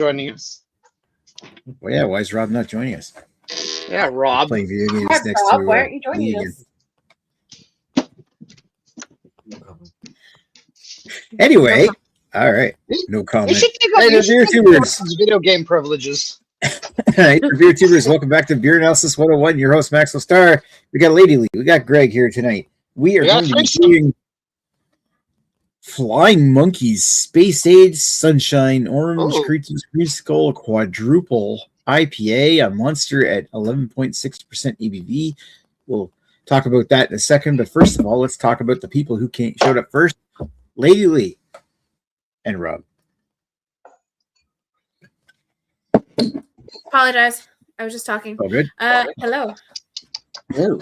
joining us. Well, yeah, why is Rob not joining us? Yeah, Rob. Playing video games Hi, next Rob. to Why aren't you joining Lee us? Anyway, all right. No We comment. should take Hey, the beer tubers. video game privileges. Hey, the beer tubers. Welcome back to Beer Analysis 101. Your host, Maxwell Starr. We got Lady Lee. We got Greg here tonight. We are going to be doing Flying Monkeys, Space Age, Sunshine, Orange, Creatures, Green Skull, Quadruple, IPA, a monster at 11.6% ABV. We'll talk about that in a second, but first of all, let's talk about the people who showed up first. Lady Lee and Rob. Apologize. I was just talking. Oh, good. Hello. Hello.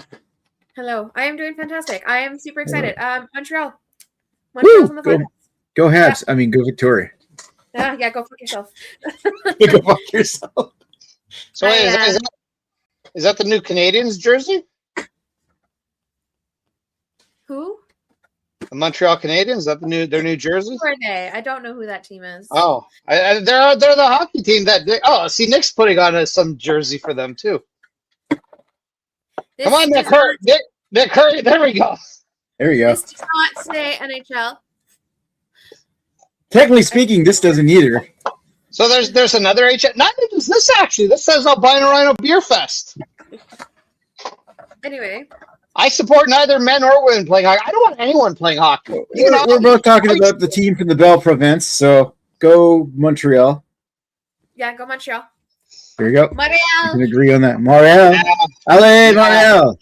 Hello. I am doing fantastic. I am super excited. Montreal. Woo! Montreal's in the final. Go Habs. Yeah. I mean, go Victoria. Yeah, go fuck yourself. Go fuck yourself. So is that the new Canadiens jersey? Who? The Montreal Canadiens? Is that their new jersey? Who are they? I don't know who that team is. Oh, they're the hockey team see, Nick's putting on some jersey for them too. Come on, Nick Curry. Nick Curry. There we go. There you go. This does not say NHL. Technically speaking, this doesn't either. So there's another HL. Not just this actually. This says Albino Rhino Beer Fest. Anyway. I support neither men or women playing hockey. I don't want anyone playing hockey. We're both talking about the team from the Bell Province, so go Montreal. Yeah, go Montreal. There you go. Montreal. We can agree on that. Montreal. Allez, Montreal.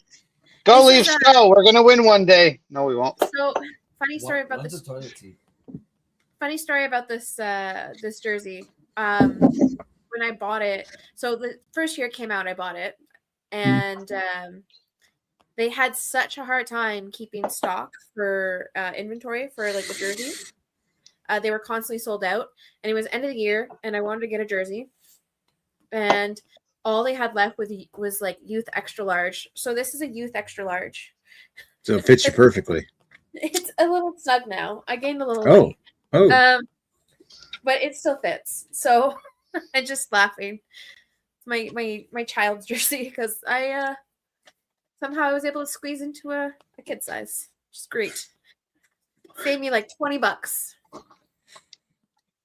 Go Leafs, go. We're going to win one day. No, we won't. So, funny story about this. Funny story about this this jersey. When I bought it, so the first year it came out, I bought it, and they had such a hard time keeping stock for inventory for like the jerseys. They were constantly sold out, and it was end of the year, and I wanted to get a jersey, and all they had left was like youth extra large. So this is a youth extra large. So it fits you perfectly. It's a little snug now. I gained a little weight. But it still fits. So I'm just laughing. My child's jersey because I somehow I was able to squeeze into a kid size. Which is great. Saved me like $20.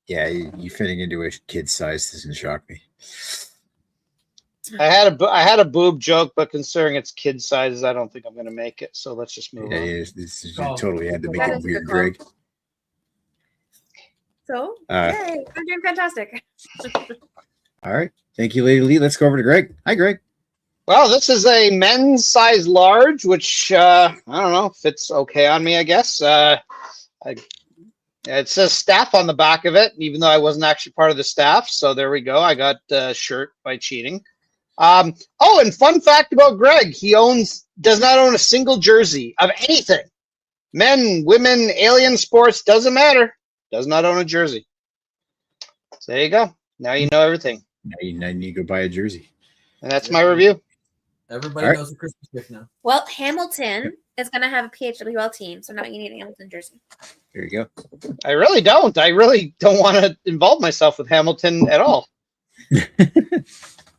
Yeah, you fitting into a kid size doesn't shock me. I had a boob joke, but considering it's kid sizes, I don't think I'm going to make it. So let's just move on. This is totally had to make it weird, Greg. So, yay, I'm doing fantastic. All right. Thank you, Lady Lee. Let's go over to Greg. Hi, Greg. Well, this is a men's size large, which, I don't know, fits okay on me, I guess. It says staff on the back of it, even though I wasn't actually part of the staff. So there we go. I got a shirt by cheating. And fun fact about Greg, he does not own a single jersey of anything. Men, women, alien sports, doesn't matter. Does not own a jersey. So there you go. Now you know everything. Now you need to go buy a jersey. And that's my review. Everybody knows the Christmas gift now. Well, Hamilton is going to have a PHWL team, so now you need a Hamilton jersey. There you go. I really don't. I really don't want to involve myself with Hamilton at all.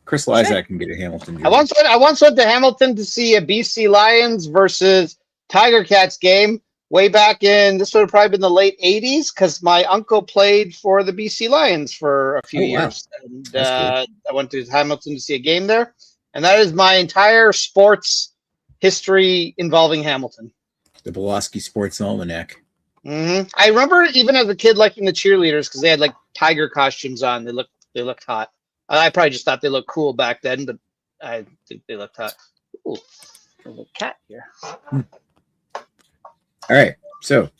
Chris Lysak can get a Hamilton jersey. I once went to Hamilton to see a BC Lions versus Tiger Cats game. Way back this would have probably been the late 80s because my uncle played for the BC Lions for a few years. Wow. And I went to Hamilton to see a game there. And that is my entire sports history involving Hamilton. The Pulaski Sports Almanac. Mm-hmm. I remember even as a kid liking the cheerleaders because they had like tiger costumes on. They looked hot. I probably just thought they looked cool back then, but I think they looked hot. Ooh, there's a little cat here. All right, so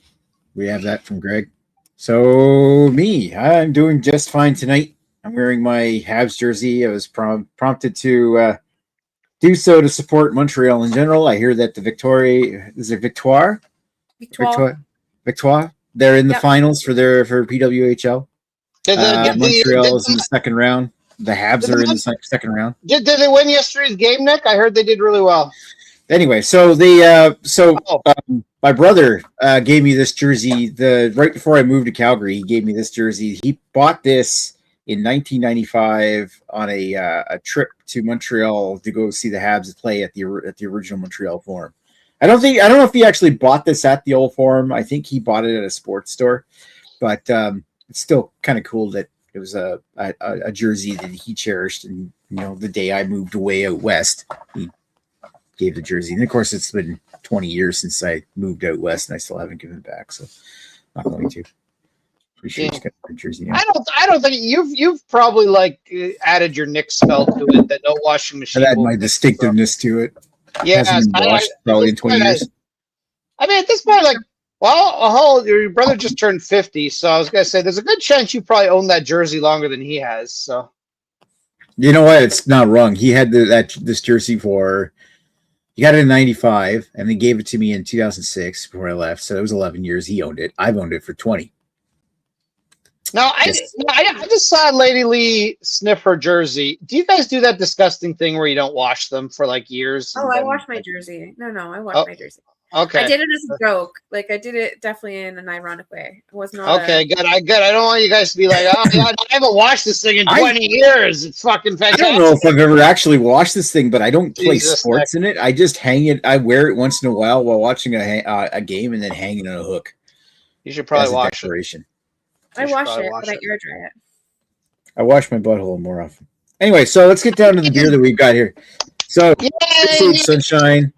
we have that from Greg. So I'm doing just fine tonight. I'm wearing my Habs jersey. I was prompted to do so to support Montreal in general. I hear that the Victoire. They're in the finals for PWHL. Montreal is in the second round. The Habs are in the second round. Did they win yesterday's game, Nick? I heard they did really well. Anyway, so my brother gave me this jersey right before I moved to Calgary. He gave me this jersey. He bought this in 1995 on a trip to Montreal to go see the Habs play at the original Montreal Forum. I don't know if he actually bought this at the old Forum. I think he bought it at a sports store, but it's still kind of cool that it was a jersey that he cherished. And the day I moved away out west, he gave the jersey. And of course, it's been 20 years since I moved out west, and I still haven't given it back. So not going to. Pretty sure he's got the jersey now. I don't think you've probably added your Nick spell to it that no washing machine. I'd add my distinctiveness to it. Yeah, probably in 20 years. I mean, at this point, your brother just turned 50, so I was gonna say there's a good chance you probably own that jersey longer than he has. So, you know what? It's not wrong. He had this jersey he got it in 95, and they gave it to me in 2006 before I left. So it was 11 years. He owned it. I've owned it for 20. Now, I just saw Lady Lee sniff her jersey. Do you guys do that disgusting thing where you don't wash them for years? Oh, I washed my jersey. No, I washed my jersey. Okay. I did it as a joke. I did it definitely in an ironic way. It was not. Okay, good. I don't want you guys to be like, oh, yeah, I haven't washed this thing in 20 years. It's fucking fantastic. I don't know if I've ever actually washed this thing, but I don't play sports in it. I just hang it. I wear it once in a while watching a game and then hang it on a hook. You should probably wash it. I wash it, but I air dry it. I wash my butthole more often. Anyway, so let's get down to the beer that we've got here. So, Sunshine.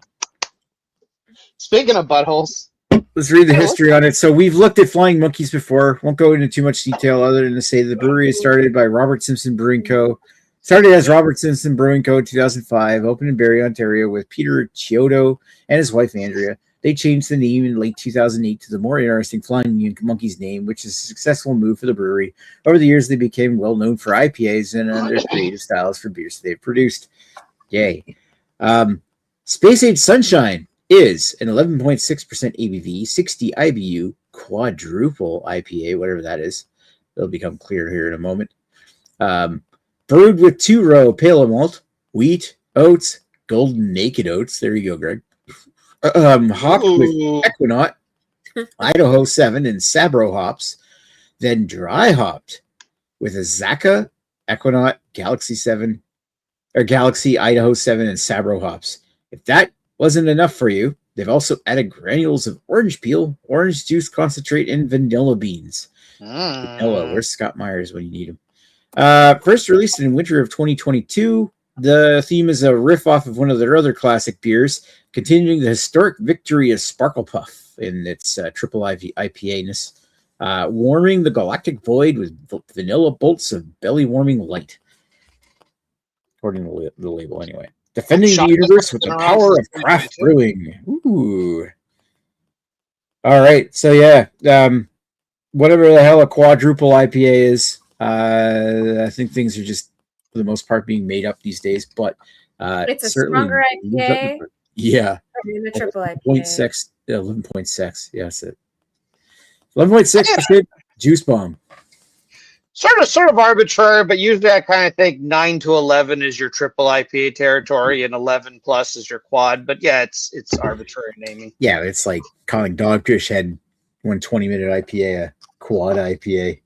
Speaking of buttholes, let's read the history on it. So we've looked at Flying Monkeys before. Won't go into too much detail other than to say the brewery is started by Robert Simpson Brewing Co. Started as Robert Simpson Brewing Co. in 2005, opened in Barrie, Ontario with Peter Chiodo and his wife Andrea. They changed the name in late 2008 to the more interesting Flying Monkeys name, which is a successful move for the brewery. Over the years, they became well known for IPAs and other creative styles for beers they've produced. Yay. Space Age Sunshine is an 11.6% ABV, 60 IBU, quadruple IPA, whatever that is. It'll become clear here in a moment. Brewed with 2-row pale malt, wheat, oats, golden naked oats. There you go, Greg. Hopped with Equinaut, Idaho 7, and Sabro hops, then dry hopped with Azaka, Equinaut, Galaxy 7, or Galaxy, Idaho 7, and Sabro hops. If that wasn't enough for you, they've also added granules of orange peel, orange juice concentrate, and vanilla beans. Vanilla, where's Scott Myers when you need him? First released in winter of 2022. The theme is a riff off of one of their other classic beers, continuing the historic victory of Sparkle Puff in its triple IPA-ness, warming the galactic void with vanilla bolts of belly-warming light. According to the label, anyway. Defending the universe with the power of craft brewing. Ooh. All right, so yeah, whatever the hell a quadruple IPA is, I think things are just, for the most part, being made up these days, but it's a stronger IPA. Yeah. The triple IPA. 11.6. Yeah, that's it. 11.6% juice bomb. Sort of arbitrary, but usually I kind of think 9 to 11 is your triple IPA territory and 11 plus is your quad. But yeah, it's arbitrary naming. Yeah, it's like calling Dogfish Head 120-minute IPA a quad IPA.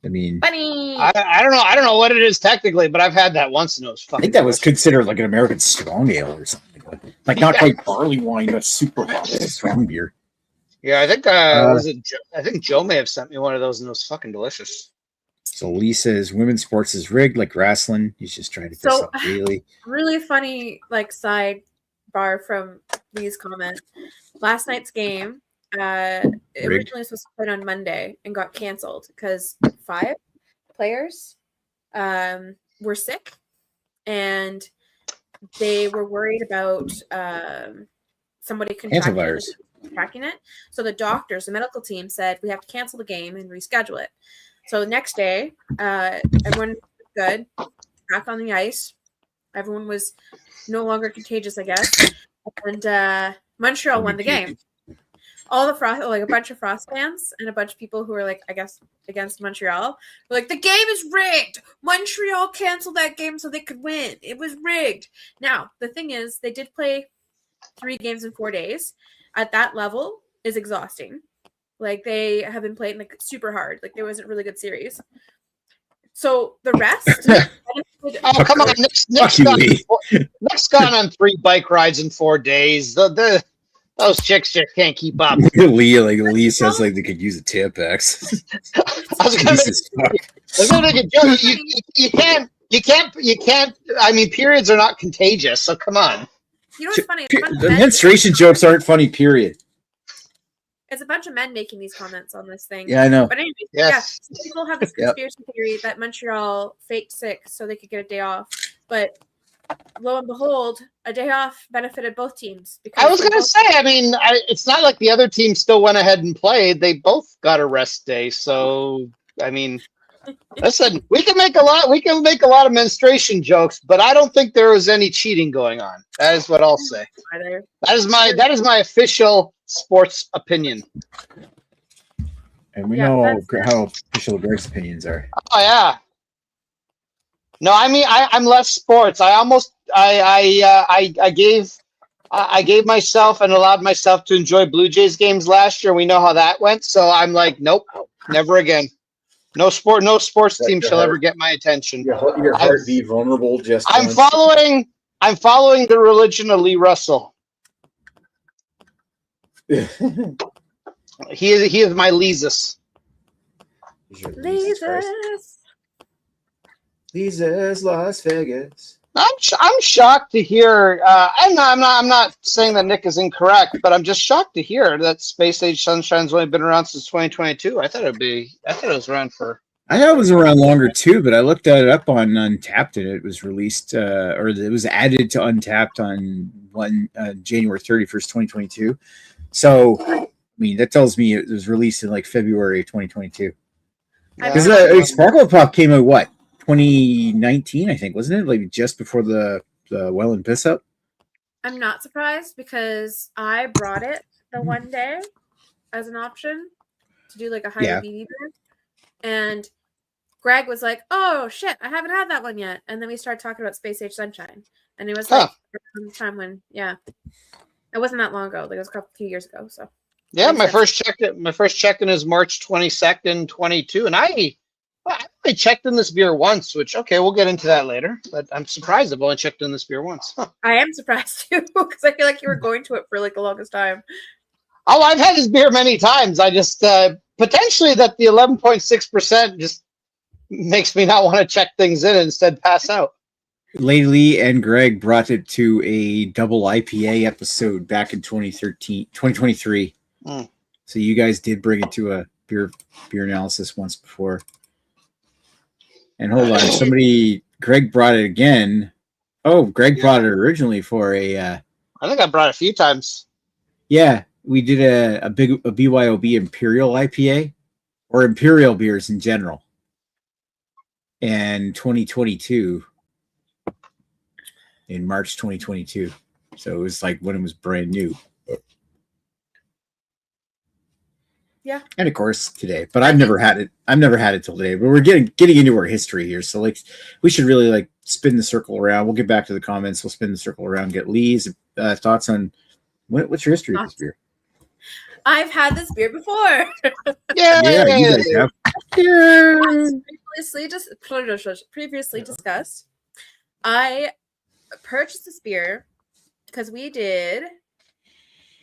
I mean, funny. I don't know what it is technically, but I've had that once and it was fun. I think that was considered like an American strong ale or something. Like not quite barley wine, but super hot strong beer. Yeah, I think I think Joe may have sent me one of those and it was fucking delicious. So Lee says women's sports is rigged like wrestling. He's just trying to piss off Bailey. Really funny, sidebar from Lee's comment. Last night's game, originally was supposed to play on Monday and got canceled because 5 players were sick and they were worried about somebody contracting it. So the doctors, the medical team said we have to cancel the game and reschedule it. So the next day, everyone was good, back on the ice. Everyone was no longer contagious, I guess. And Montreal won the game. All the Frost, a bunch of Frost fans and a bunch of people who were I guess, against Montreal, were like, the game is rigged. Montreal canceled that game so they could win. It was rigged. Now, the thing is, they did play 3 games in 4 days. At that level is exhausting. They have been playing super hard. There wasn't really good series. So the rest. Oh, come on. Nick's gone on 3 bike rides in 4 days. Those chicks just can't keep up. Lee says like they could use a Tampax. I was gonna make a joke. You can't. I mean, periods are not contagious, so come on. You know what's funny? The menstruation jokes aren't funny, period. It's a bunch of men making these comments on this thing. Yeah, I know. But anyway, Yes. yeah, people have this conspiracy theory that Montreal faked sick so they could get a day off. But lo and behold, a day off benefited both teams. I was going to say, I mean, it's not like the other team still went ahead and played. They both got a rest day. So, I mean, listen, we can make a lot of menstruation jokes, but I don't think there was any cheating going on. That is what I'll say. That is my official sports opinion. And we know how official Greg's opinions are. Oh yeah. No, I mean I'm less sports. I gave myself and allowed myself to enjoy Blue Jays games last year. We know how that went. So I'm like, nope, never again. No sports team shall ever get my attention. Your heart be vulnerable. I'm following the religion of Lee Russell. He is my Leesus. Leesus, Las Vegas. I'm shocked to hear. I'm not saying that Nick is incorrect, but I'm just shocked to hear that Space Age Sunshine's only been around since 2022. I thought it was around for. I thought it was around longer too, but I looked it up on Untappd and it was released, or it was added to Untappd on January 31st, 2022. So, I mean, that tells me it was released in like February of 2022. Because Sparkle Pop came out, what, 2019, I think, wasn't it? Like just before the Well and Piss Up? I'm not surprised because I brought it the one day as an option to do like a higher BB beer. And Greg was like, oh, shit, I haven't had that one yet. And then we started talking about Space Age Sunshine. And it was like the time when, it wasn't that long ago. Like it was a few years ago. So yeah, my first check-in is March 22nd, 22. And I checked in this beer once, which, okay, we'll get into that later. But I'm surprised I've only checked in this beer once. Huh. I am surprised too, because I feel like you were going to it for like the longest time. Oh, I've had this beer many times. I just potentially that the 11.6% just makes me not want to check things in and instead pass out. Lee and Greg brought it to a double IPA episode back in 2023. So you guys did bring it to a beer analysis once before. And hold on, Greg brought it again. Oh, Greg brought it originally for a. I think I brought it a few times. Yeah, we did a BYOB Imperial IPA, or Imperial beers in general. And 2022, in March 2022. So it was like when it was brand new. Yeah. And of course today, but I've never had it. I've never had it till today, but we're getting into our history here. So like we should really like spin the circle around. We'll get back to the comments. We'll spin the circle around, get Lee's thoughts on what's your history of this beer? I've had this beer before. Yeah, you guys have. Previously discussed. I purchased this beer because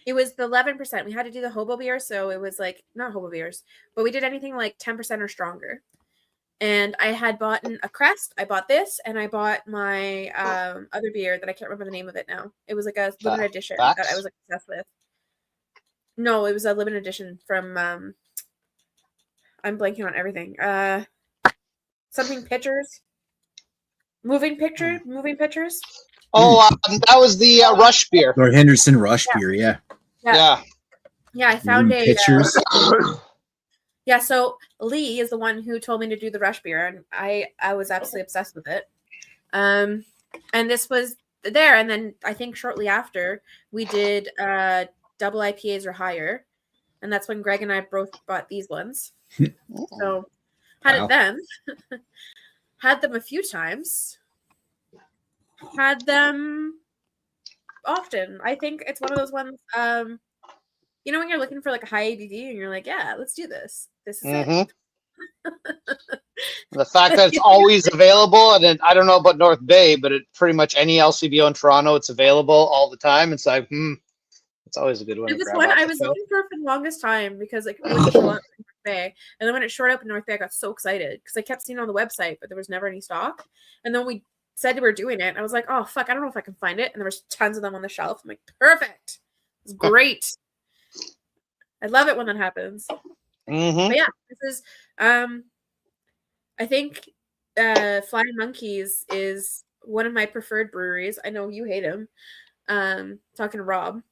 it was the 11%. We had to do the hobo beer, so it was like not hobo beers, but we did anything like 10% or stronger. And I had bought a Crest. I bought this, and I bought my other beer that I can't remember the name of it now. It was like a limited edition that I was like obsessed with. No, it was a limited edition from. I'm blanking on everything. Something pictures. Moving pictures. Oh, that was the Rush beer. Lord Henderson Rush beer, yeah. Yeah, I found pictures. Yeah, so Lee is the one who told me to do the Rush beer, and I was absolutely obsessed with it. And this was there, and then I think shortly after we did double IPAs or higher, and that's when Greg and I both bought these ones. So had it then, had them a few times, had them often. I think it's one of those ones. You know when you're looking for like a high ABV and you're like, yeah, let's do this. This is it. The fact that it's always available, and then, I don't know about North Bay, but it pretty much any LCBO in Toronto, it's available all the time. It's like, it's always a good one. It was one I was looking for the longest time because like it wouldn't show up in North Bay, and then when it showed up in North Bay, I got so excited because I kept seeing it on the website, but there was never any stock. And then we said we were doing it, and I was like, oh fuck, I don't know if I can find it. And there was tons of them on the shelf. I'm like, perfect, it's great. I love it when that happens. But yeah, this is I think Flying Monkeys is one of my preferred breweries. I know you hate him. Talking to Rob.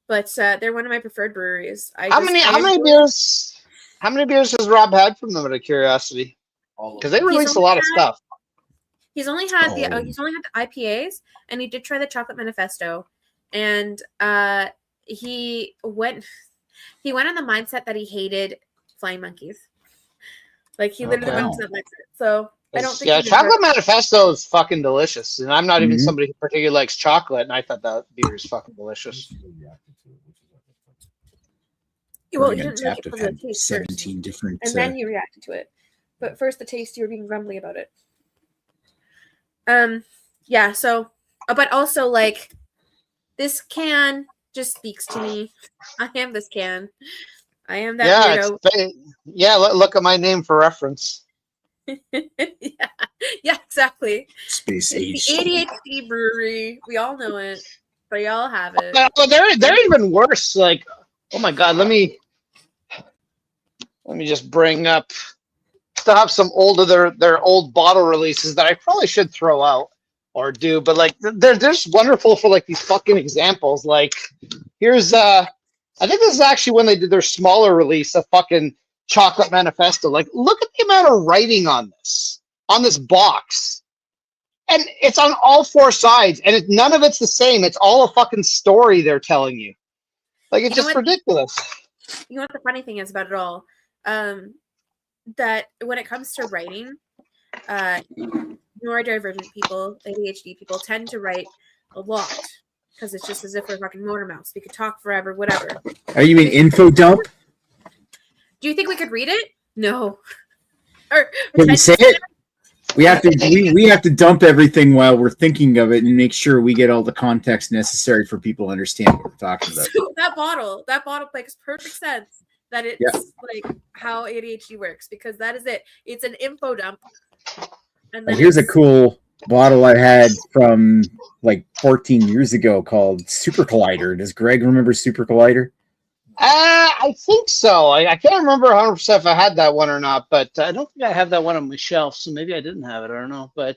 But they're one of my preferred breweries. How many beers has Rob had from them, out of curiosity? Because they release a lot of stuff. He's only had the IPAs, and he did try the Chocolate Manifesto, and he went on the mindset that he hated Flying Monkeys. Like he literally went to that mindset. So I don't think. Chocolate Manifesto is fucking delicious, and I'm not even somebody who particularly likes chocolate, and I thought that beer is fucking delicious. Well, you didn't like it from the taste 17 first, different, and then you reacted to it. But first, the taste, you were being grumbly about it. Yeah. So, but also like this can just speaks to me. I am this can. I am that weirdo. Yeah, look at my name for reference. yeah, exactly. Space Age. The ADHD brewery. We all know it. But y'all have it. Well, they're even worse. Like, oh my god, let me just bring up. Still have some their old bottle releases that I probably should throw out or do, but like they're just wonderful for like these fucking examples. Like, here's I think this is actually when they did their smaller release of fucking Chocolate Manifesto. Like, look at the amount of writing on this box. And it's on all four sides, and none of it's the same. It's all a fucking story they're telling you. Like, it's just ridiculous. You know what the funny thing is about it all? That when it comes to writing, neurodivergent people, ADHD people, tend to write a lot. Because it's just as if we're fucking motor mouse. We could talk forever, whatever. Are you an info dump? Do you think we could read it? No. Can you say it? We have to dump everything while we're thinking of it and make sure we get all the context necessary for people to understand what we're talking about. So that bottle makes perfect sense that it's like how ADHD works, because that is it. It's an info dump. And then here's a cool bottle I had from like 14 years ago called Super Collider. Does Greg remember Super Collider? I think so. I can't remember 100% if I had that one or not, but I don't think I have that one on my shelf, so maybe I didn't have it. I don't know. But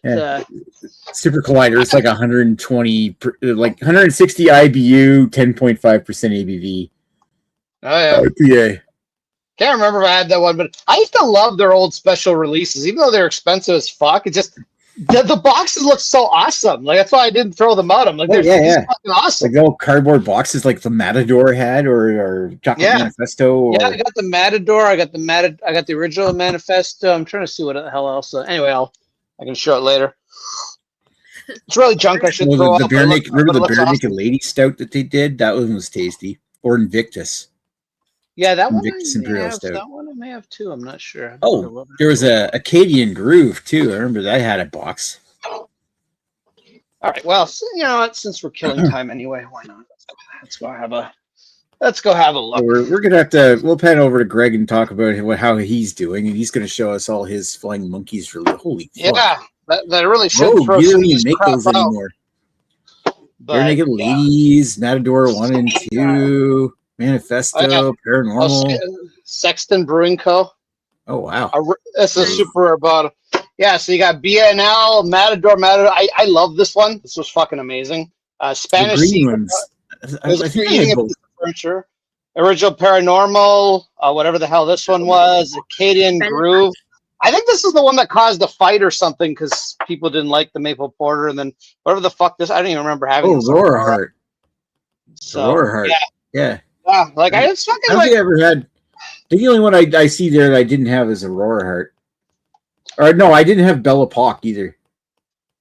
Super Collider, it's like 120, like 160 IBU, 10.5% ABV. Oh yeah. IPA. Can't remember if I had that one, but I used to love their old special releases, even though they're expensive as fuck. It just the boxes look so awesome. Like, that's why I didn't throw them out. I'm like, they're fucking awesome. Like the old cardboard boxes, like the Matador had, or Chocolate Manifesto. Or... Yeah, I got the Matador. I got the original Manifesto. I'm trying to see what the hell else. Anyway, I can show it later. It's really junk. I should throw out. Remember the Bare Naked Lady Stout that they did? That one was tasty. Or Invictus. Yeah, that one. Invictus Imperial Stout. That one I may have too. I'm not sure. Oh, there was a Acadian Groove too. I remember that had a box. All right. Well, you know what? Since we're killing time anyway, why not? Let's go have a look. We're gonna have to. We'll pan over to Greg and talk about how he's doing, and he's gonna show us all his Flying Monkeys. Holy fuck. Yeah, that really should. Oh, you don't even make those anymore. Bare Naked Ladies, Matador 1 and 2. Manifesto, Paranormal, Sexton Brewing Co. Oh wow, that's a super rare bottle. Yeah, so you got BNL, Matador. I love this one. This was fucking amazing. Spanish the green ones. I think eating furniture. Original Paranormal, whatever the hell this one was. Acadian Groove. I think this is the one that caused a fight or something because people didn't like the maple porter, and then whatever the fuck this. I don't even remember having. Oh, Aurora Heart. So, Aurora Heart. Yeah. Yeah, like I don't think I ever had. The only one I see there that I didn't have is Aurora Heart. Or no, I didn't have Belle Epoque either.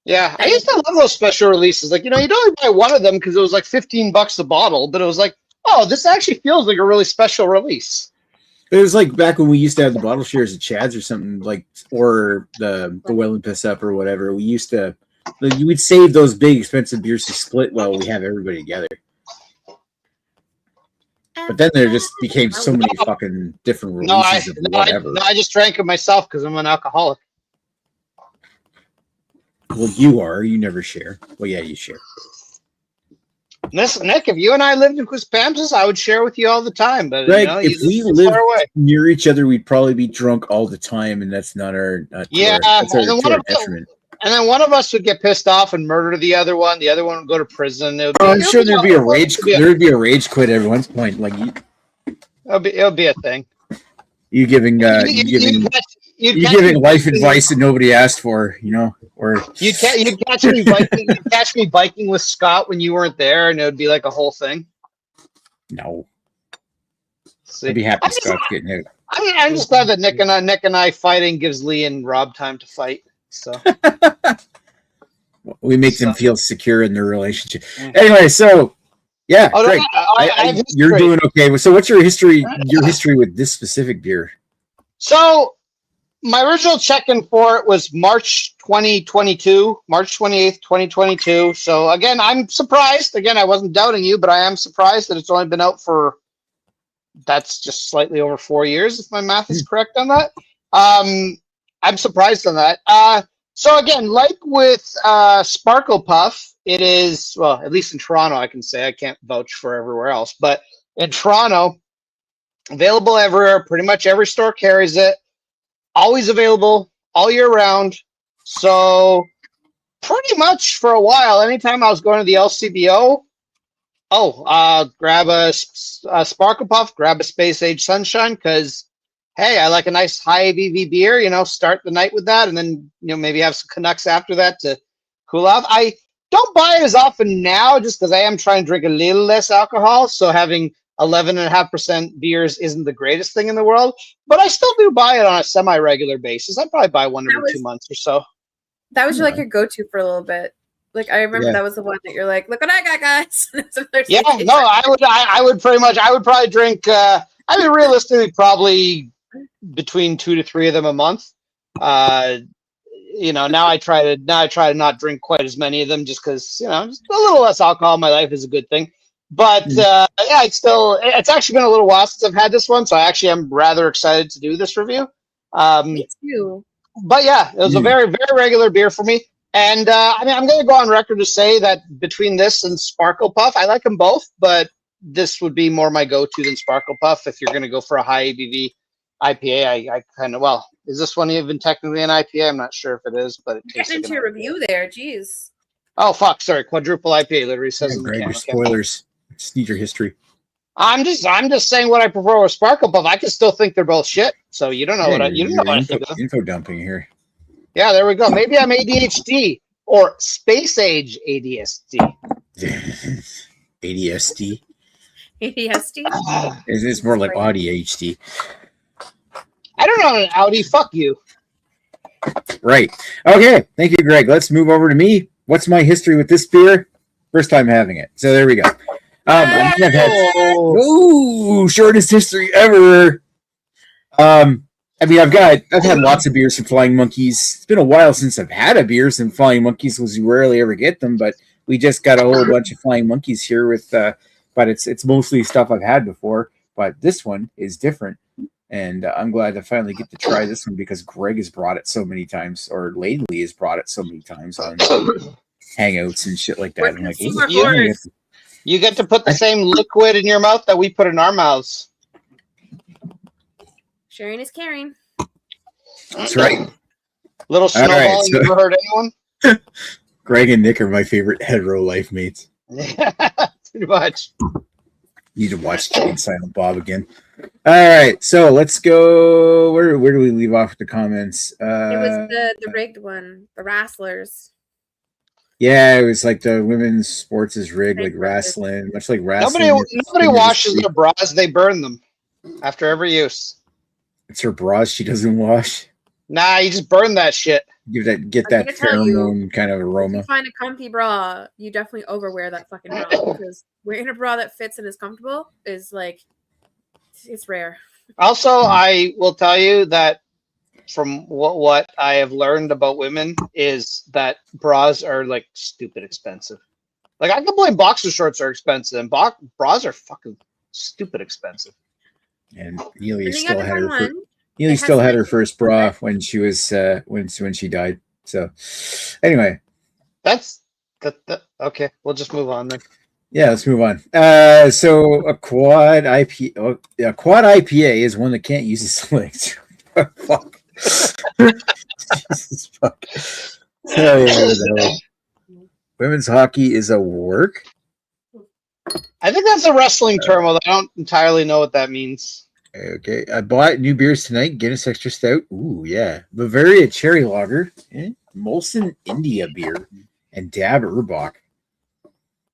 Yeah, I used to love those special releases. Like, you'd only buy one of them because it was like $15 a bottle, but it was like, oh, this actually feels like a really special release. It was like back when we used to have the bottle shares at Chad's or something, like, or the Well and Piss Up or whatever. We used to, like, you would save those big expensive beers to split while we have everybody together. But then there just became so many fucking different releases of whatever. I just drank it myself because I'm an alcoholic. Well, you are. You never share. Well, yeah, you share. Listen, Nick, if you and I lived in Quispamsis, I would share with you all the time. But Greg, if we lived near each other, we'd probably be drunk all the time, and that's not our detriment. And then one of us would get pissed off and murder the other one. The other one would go to prison. I'm sure there'd be a rage. There'd be a rage quit at one point. Like it'll be a thing. You giving life advice that nobody asked for, you know, or you catch me biking with Scott when you weren't there, and it would be like a whole thing. No, I'd be happy Scott's getting out. I mean, I'm just glad that Nick and I fighting gives Lee and Rob time to fight. So we make them feel secure in their relationship. Anyway, so yeah, Greg, you're doing okay. So what's your history? Your history with this specific beer? So my original check-in for it was March 2022, March 28th, 2022. So again, I'm surprised. Again, I wasn't doubting you, but I am surprised that it's only been out for that's just slightly over 4 years, if my math is correct on that. I'm surprised on that. So again, like with Sparkle Puff, it is, well, at least in Toronto, I can say. I can't vouch for everywhere else. But in Toronto, available everywhere. Pretty much every store carries it. Always available all year round. So pretty much for a while, anytime I was going to the LCBO, grab a Sparkle Puff, grab a Space Age Sunshine, because hey, I like a nice high ABV beer, you know, start the night with that, and then, you know, maybe have some Canucks after that to cool off. I don't buy it as often now just because I am trying to drink a little less alcohol, so having 11.5% beers isn't the greatest thing in the world, but I still do buy it on a semi-regular basis. I probably buy one every 2 months or so. That was like your go-to for a little bit. Like I remember that was the one that you're like, look what I got, guys. Yeah, no, I would probably drink, realistically, probably between 2 to 3 of them a month. You know, now I try to not drink quite as many of them just because, you know, just a little less alcohol in my life is a good thing. But it's actually been a little while since I've had this one, so I actually am rather excited to do this review. Me too. But yeah, it was a very, very regular beer for me. And I mean, I'm going to go on record to say that between this and Sparkle Puff, I like them both, but this would be more my go-to than Sparkle Puff. If you're going to go for a high ABV IPA, I kind of, well, is this one even technically an IPA? I'm not sure if it is, but it tastes getting like into your review there, jeez. Oh fuck, sorry, Quadruple IPA literally says in the can. Spoilers. Just need your history. I'm just saying what I prefer with Sparkle Puff. I can still think they're both shit. So you don't know what I think of them. Info dumping here. Yeah, there we go. Maybe I'm ADHD or Space Age ADSD. ADSD. ADSD. It's more like Audi HD. I don't know an Audi. Fuck you. Right. Okay. Thank you, Greg. Let's move over to me. What's my history with this beer? First time having it. So there we go. I've had shortest history ever. I mean, I've had lots of beers from Flying Monkeys. It's been a while since I've had a beer from Flying Monkeys because you rarely ever get them, but we just got a whole bunch of Flying Monkeys here with but it's mostly stuff I've had before, but this one is different. And I'm glad to finally get to try this one because Greg has brought it so many times, or lately has brought it so many times on Hangouts and shit like that. I'm like, you get to put the same liquid in your mouth that we put in our mouths. Sharing is caring. That's right. Little snowball. You ever heard anyone? Greg and Nick are my favorite hetero life mates. Yeah, pretty much. Need to watch Jay and Silent Bob again. All right, so let's go. Where do we leave off with the comments? It was the rigged one, the wrestlers. Yeah, it was like the women's sports is rigged, like wrestling, much like wrestling. Nobody washes their bras; they burn them after every use. It's her bras she doesn't wash. Nah, you just burn that shit. Get that pheromone kind of aroma. If you find a comfy bra, you definitely overwear that fucking bra because wearing a bra that fits and is comfortable is like, it's rare. Also, I will tell you that from what I have learned about women is that bras are like stupid expensive. Like I can blame boxer shorts are expensive, and bras are fucking stupid expensive. And Neely Depending still on had her one, Neely it has still had her something first to do with bra it. when she was when she died. So anyway, Okay. We'll just move on then. yeah, let's move on. So a quad IPA is one that can't use its legs. Fuck. Jesus fuck. No. Women's hockey is a work. I think that's a wrestling term, although I don't entirely know what that means. Okay, I bought new beers tonight. Guinness Extra Stout. Ooh, yeah. Bavaria Cherry Lager. Molson India Beer. And Dab Urbach.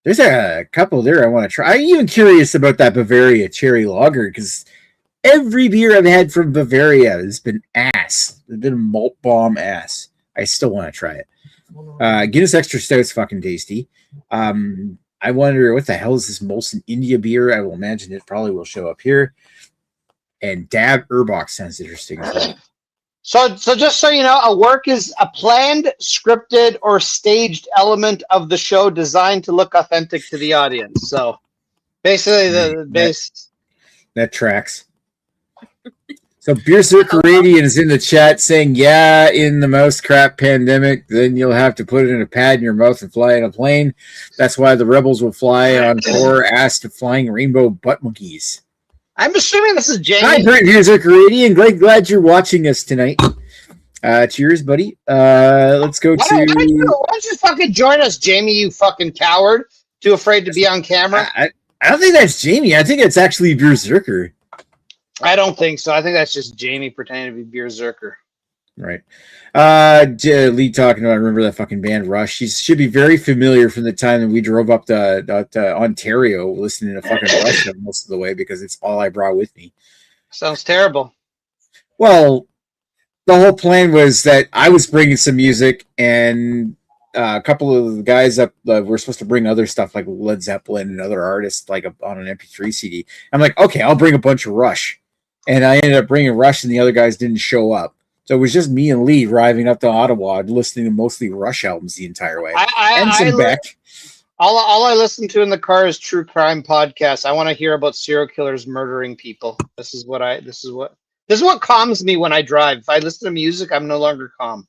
There's a couple there I want to try. I'm even curious about that Bavaria Cherry Lager because every beer I've had from Bavaria has been ass. It's been a malt bomb ass. I still want to try it. Guinness Extra Stout's fucking tasty. I wonder what the hell is this Molson India beer? I will imagine it probably will show up here. And Dab Urbach sounds interesting as well. So just so you know, a work is a planned, scripted, or staged element of the show designed to look authentic to the audience. So basically, the base that tracks. So Berserker Radiant is in the chat saying, yeah, in the mouse crap pandemic, then you'll have to put it in a pad in your mouth and fly in a plane. That's why the rebels will fly on 4 ass to flying rainbow butt monkeys. I'm assuming this is Jamie. Hi, Berserker Radiant. Glad you're watching us tonight. Cheers, buddy. Let's go Why don't you fucking join us, Jamie, you fucking coward. Too afraid to be on camera? I don't think that's Jamie. I think it's actually Berserker. I don't think so. I think that's just Jamie pretending to be Berserker. Right. Lee talking about, remember that fucking band Rush? She should be very familiar from the time that we drove up to Ontario listening to fucking Rush most of the way because it's all I brought with me. Sounds terrible. Well, the whole plan was that I was bringing some music and a couple of the guys up were supposed to bring other stuff like Led Zeppelin and other artists like on an MP3 CD. I'm like, okay, I'll bring a bunch of Rush. And I ended up bringing Rush and the other guys didn't show up. So it was just me and Lee driving up to Ottawa listening to mostly Rush albums the entire way. All I listen to in the car is true crime podcasts. I want to hear about serial killers murdering people. This is what calms me when I drive. If I listen to music, I'm no longer calm.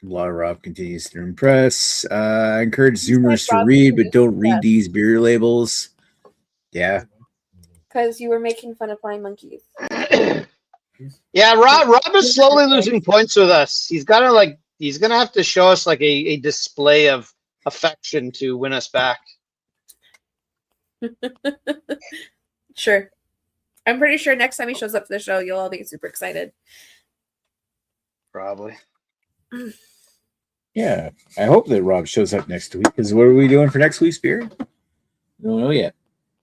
Rob continues to impress. I encourage Zoomers to read, but don't read these beer labels. Yeah. Because you were making fun of flying monkeys. Yeah, Rob is slowly losing points with us. He's gonna have to show us like a display of affection to win us back. Sure. I'm pretty sure next time he shows up for the show, you'll all be super excited. Probably. Yeah. I hope that Rob shows up next week, because what are we doing for next week's beer? I don't know yet.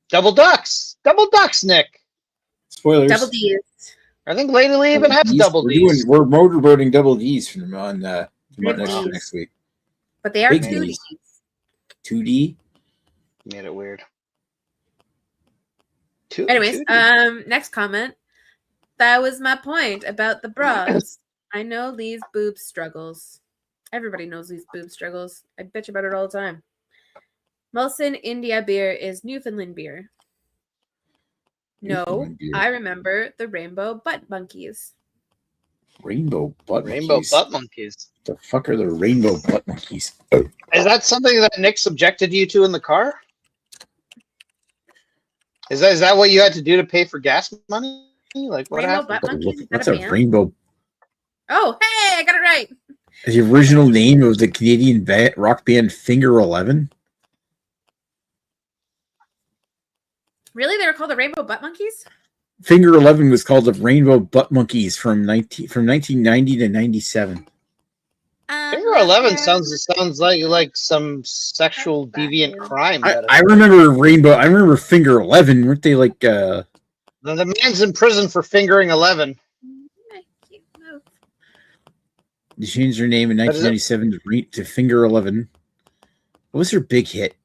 Double ducks, Nick. Spoilers. Double D's. I think Lady Lee even has double D's. We're motorboating double D's from next week. But they are Big 2 D's. D's. 2D? Made it weird. Anyways, next comment. That was my point about the bras. I know Lee's boob struggles. Everybody knows Lee's boob struggles. I bitch about it all the time. Molson India beer is Newfoundland beer. No, I remember the rainbow butt monkeys. Rainbow butt monkeys. The fuck are the rainbow butt monkeys? Is that something that Nick subjected you to in the car? Is that what you had to do to pay for gas money? Like what rainbow happened? Butt monkeys? What's a rainbow? Oh, hey, I got it right. The original name of the Canadian rock band Finger 11? Really? They were called the Rainbow Butt Monkeys? Finger 11 was called the Rainbow Butt Monkeys from 1990 to 97. Finger 11 sounds like some sexual deviant crime. I remember Rainbow. I remember Finger 11. Weren't they like? The man's in prison for fingering 11. They changed their name in 1997 to Finger 11. What was their big hit?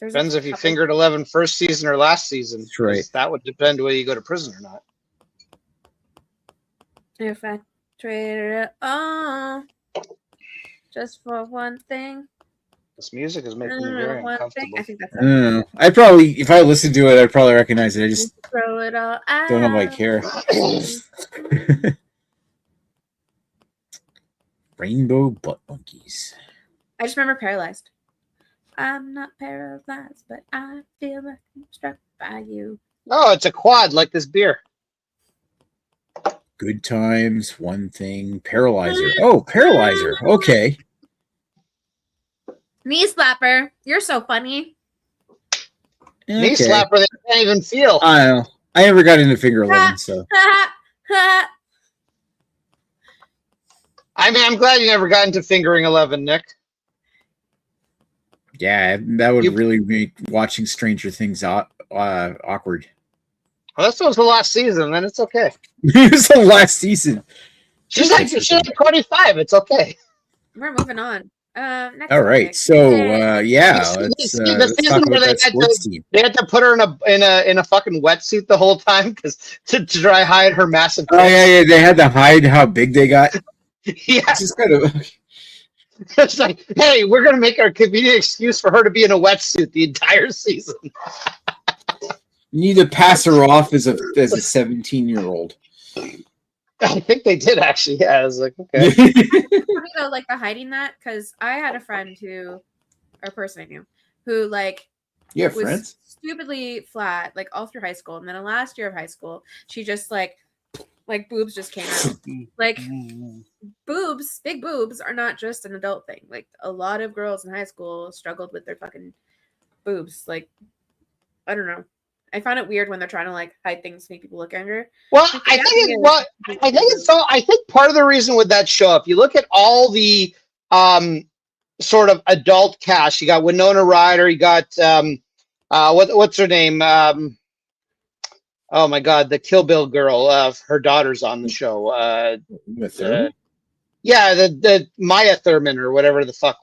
Depends if you fingered 11 first season or last season. That's right. That would depend whether you go to prison or not. If I traded it all just for one thing. This music is making me very uncomfortable. I think that's I don't know. I probably, if I listened to it, I'd probably recognize it. I just throw it all out. don't have my care. Rainbow butt monkeys. I just remember Paralyzed. I'm not paralyzed, but I feel like I'm struck by you. Oh, it's a quad like this beer. Good times, one thing, Paralyzer. Oh, Paralyzer. Okay. Knee slapper. You're so funny. Knee slapper they can't even feel. I don't know. I never got into Finger 11, so. I mean, I'm glad you never got into fingering 11, Nick. Yeah, that would really make watching Stranger Things awkward. Well, this was the last season, then it's okay. It was the last season. She's like 25. It's okay. We're moving on. Next All right, topic. so let's talk about that sports team. They had to put her in a fucking wetsuit the whole time because to try hide her massive. Oh yeah, they had to hide how big they got. Yeah, it's just kind of. It's like, hey, we're gonna make our convenient excuse for her to be in a wetsuit the entire season. You need to pass her off as a 17-year-old. I think they did actually. Yeah, I was like, okay. Funny though, like the hiding that, because I had a friend or person I knew, who like was friends? Stupidly flat like all through high school, and then the last year of high school, she just like boobs just came out. Like boobs, big boobs are not just an adult thing. Like a lot of girls in high school struggled with their fucking boobs. Like I don't know. I found it weird when they're trying to like hide things to make people look younger. Well, I think part of the reason with that show, if you look at all the sort of adult cast, you got Winona Ryder, you got what's her name? Oh my God, the Kill Bill girl. Her daughter's on the show. Yeah, the Maya Thurman or whatever the fuck,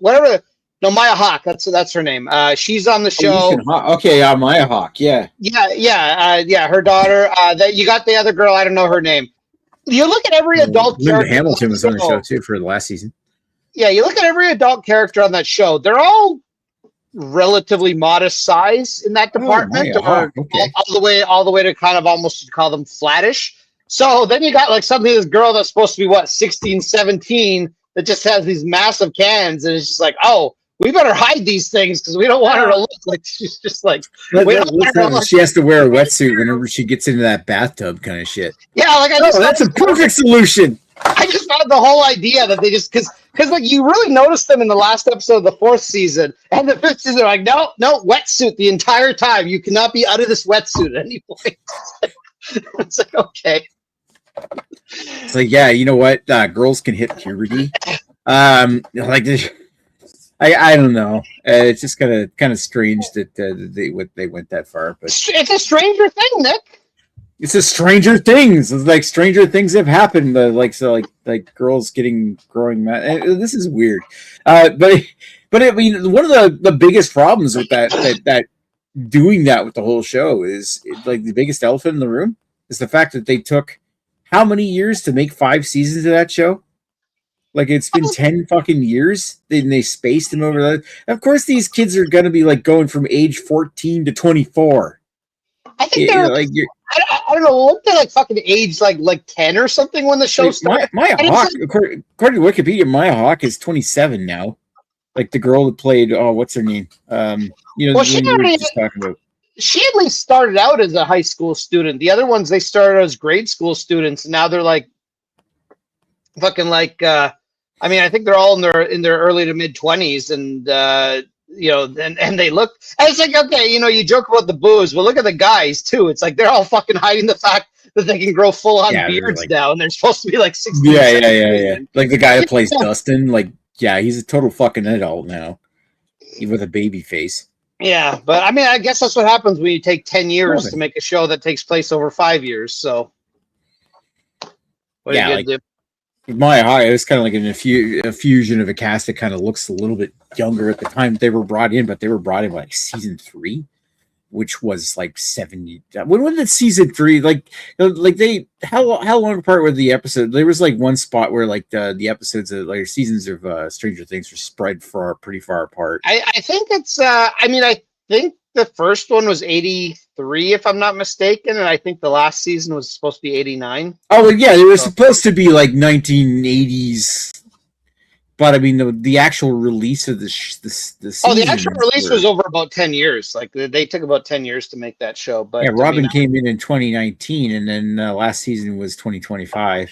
No, Maya Hawke. That's her name. She's on the show. Okay, Maya Hawke. Yeah. Yeah. Her daughter. You got the other girl. I don't know her name. You look at every adult Linda character. Hamilton was on the show too for the last season. Yeah, you look at every adult character on that show. They're all relatively modest size in that department, all the way to kind of almost call them flattish. So then you got like this girl that's supposed to be 16, 17 that just has these massive cans, and it's just like, oh, we better hide these things because we don't want her to look like she's just like. She has to wear a wetsuit whenever she gets into that bathtub, kind of shit. Yeah, like that's a perfect solution. I just found the whole idea that they just because like you really noticed them in the last episode of the 4th season and the 5th season. They're like, no, wetsuit the entire time. You cannot be out of this wetsuit at any point. It's like, okay. It's like, yeah, you know what? Girls can hit puberty. Like this. I don't know. It's just kind of strange that they went that far. But it's a Stranger Thing, Nick. It's a Stranger Things. It's like Stranger Things have happened. Like girls growing. This is weird. But I mean, one of the biggest problems with that doing that with the whole show is like the biggest elephant in the room is the fact that they took how many years to make 5 seasons of that show. Like it's been 10 fucking years. They spaced them over that. Of course, these kids are gonna be like going from age 14 to 24. I think they're like I don't know. Weren't they like fucking age like 10 or something when the show started? Maya Hawke, according to Wikipedia, Maya Hawke is 27 now. Like the girl that played what's her name? She at least started out as a high school student. The other ones they started as grade school students, and now they're like fucking like. I mean, I think they're all in their early to mid 20s, and and they look. And it's like, okay, you joke about the boobs, but look at the guys too. It's like they're all fucking hiding the fact that they can grow full on beards now, and they're supposed to be like 16. Yeah. Like the guy that plays Dustin, like he's a total fucking adult now, even with a baby face. Yeah, but I mean, I guess that's what happens when you take 10 years to make a show that takes place over 5 years. So, what are you gonna do? My high, it was kind of like a fusion of a cast that kind of looks a little bit younger at the time they were brought in, but they were brought in like season 3, which was like 70. When did season 3 like they how long apart were the episode? There was like one spot where like the episodes of like seasons of Stranger Things were spread pretty far apart. I think it's I think the first one was 83 if I'm not mistaken, and I think the last season was supposed to be 89. Oh well, yeah, it was supposed to be like 1980s, but I mean the actual release of the actual release was over about 10 years. Like they took about 10 years to make that show. But yeah, Robin came in 2019, and then last season was 2025.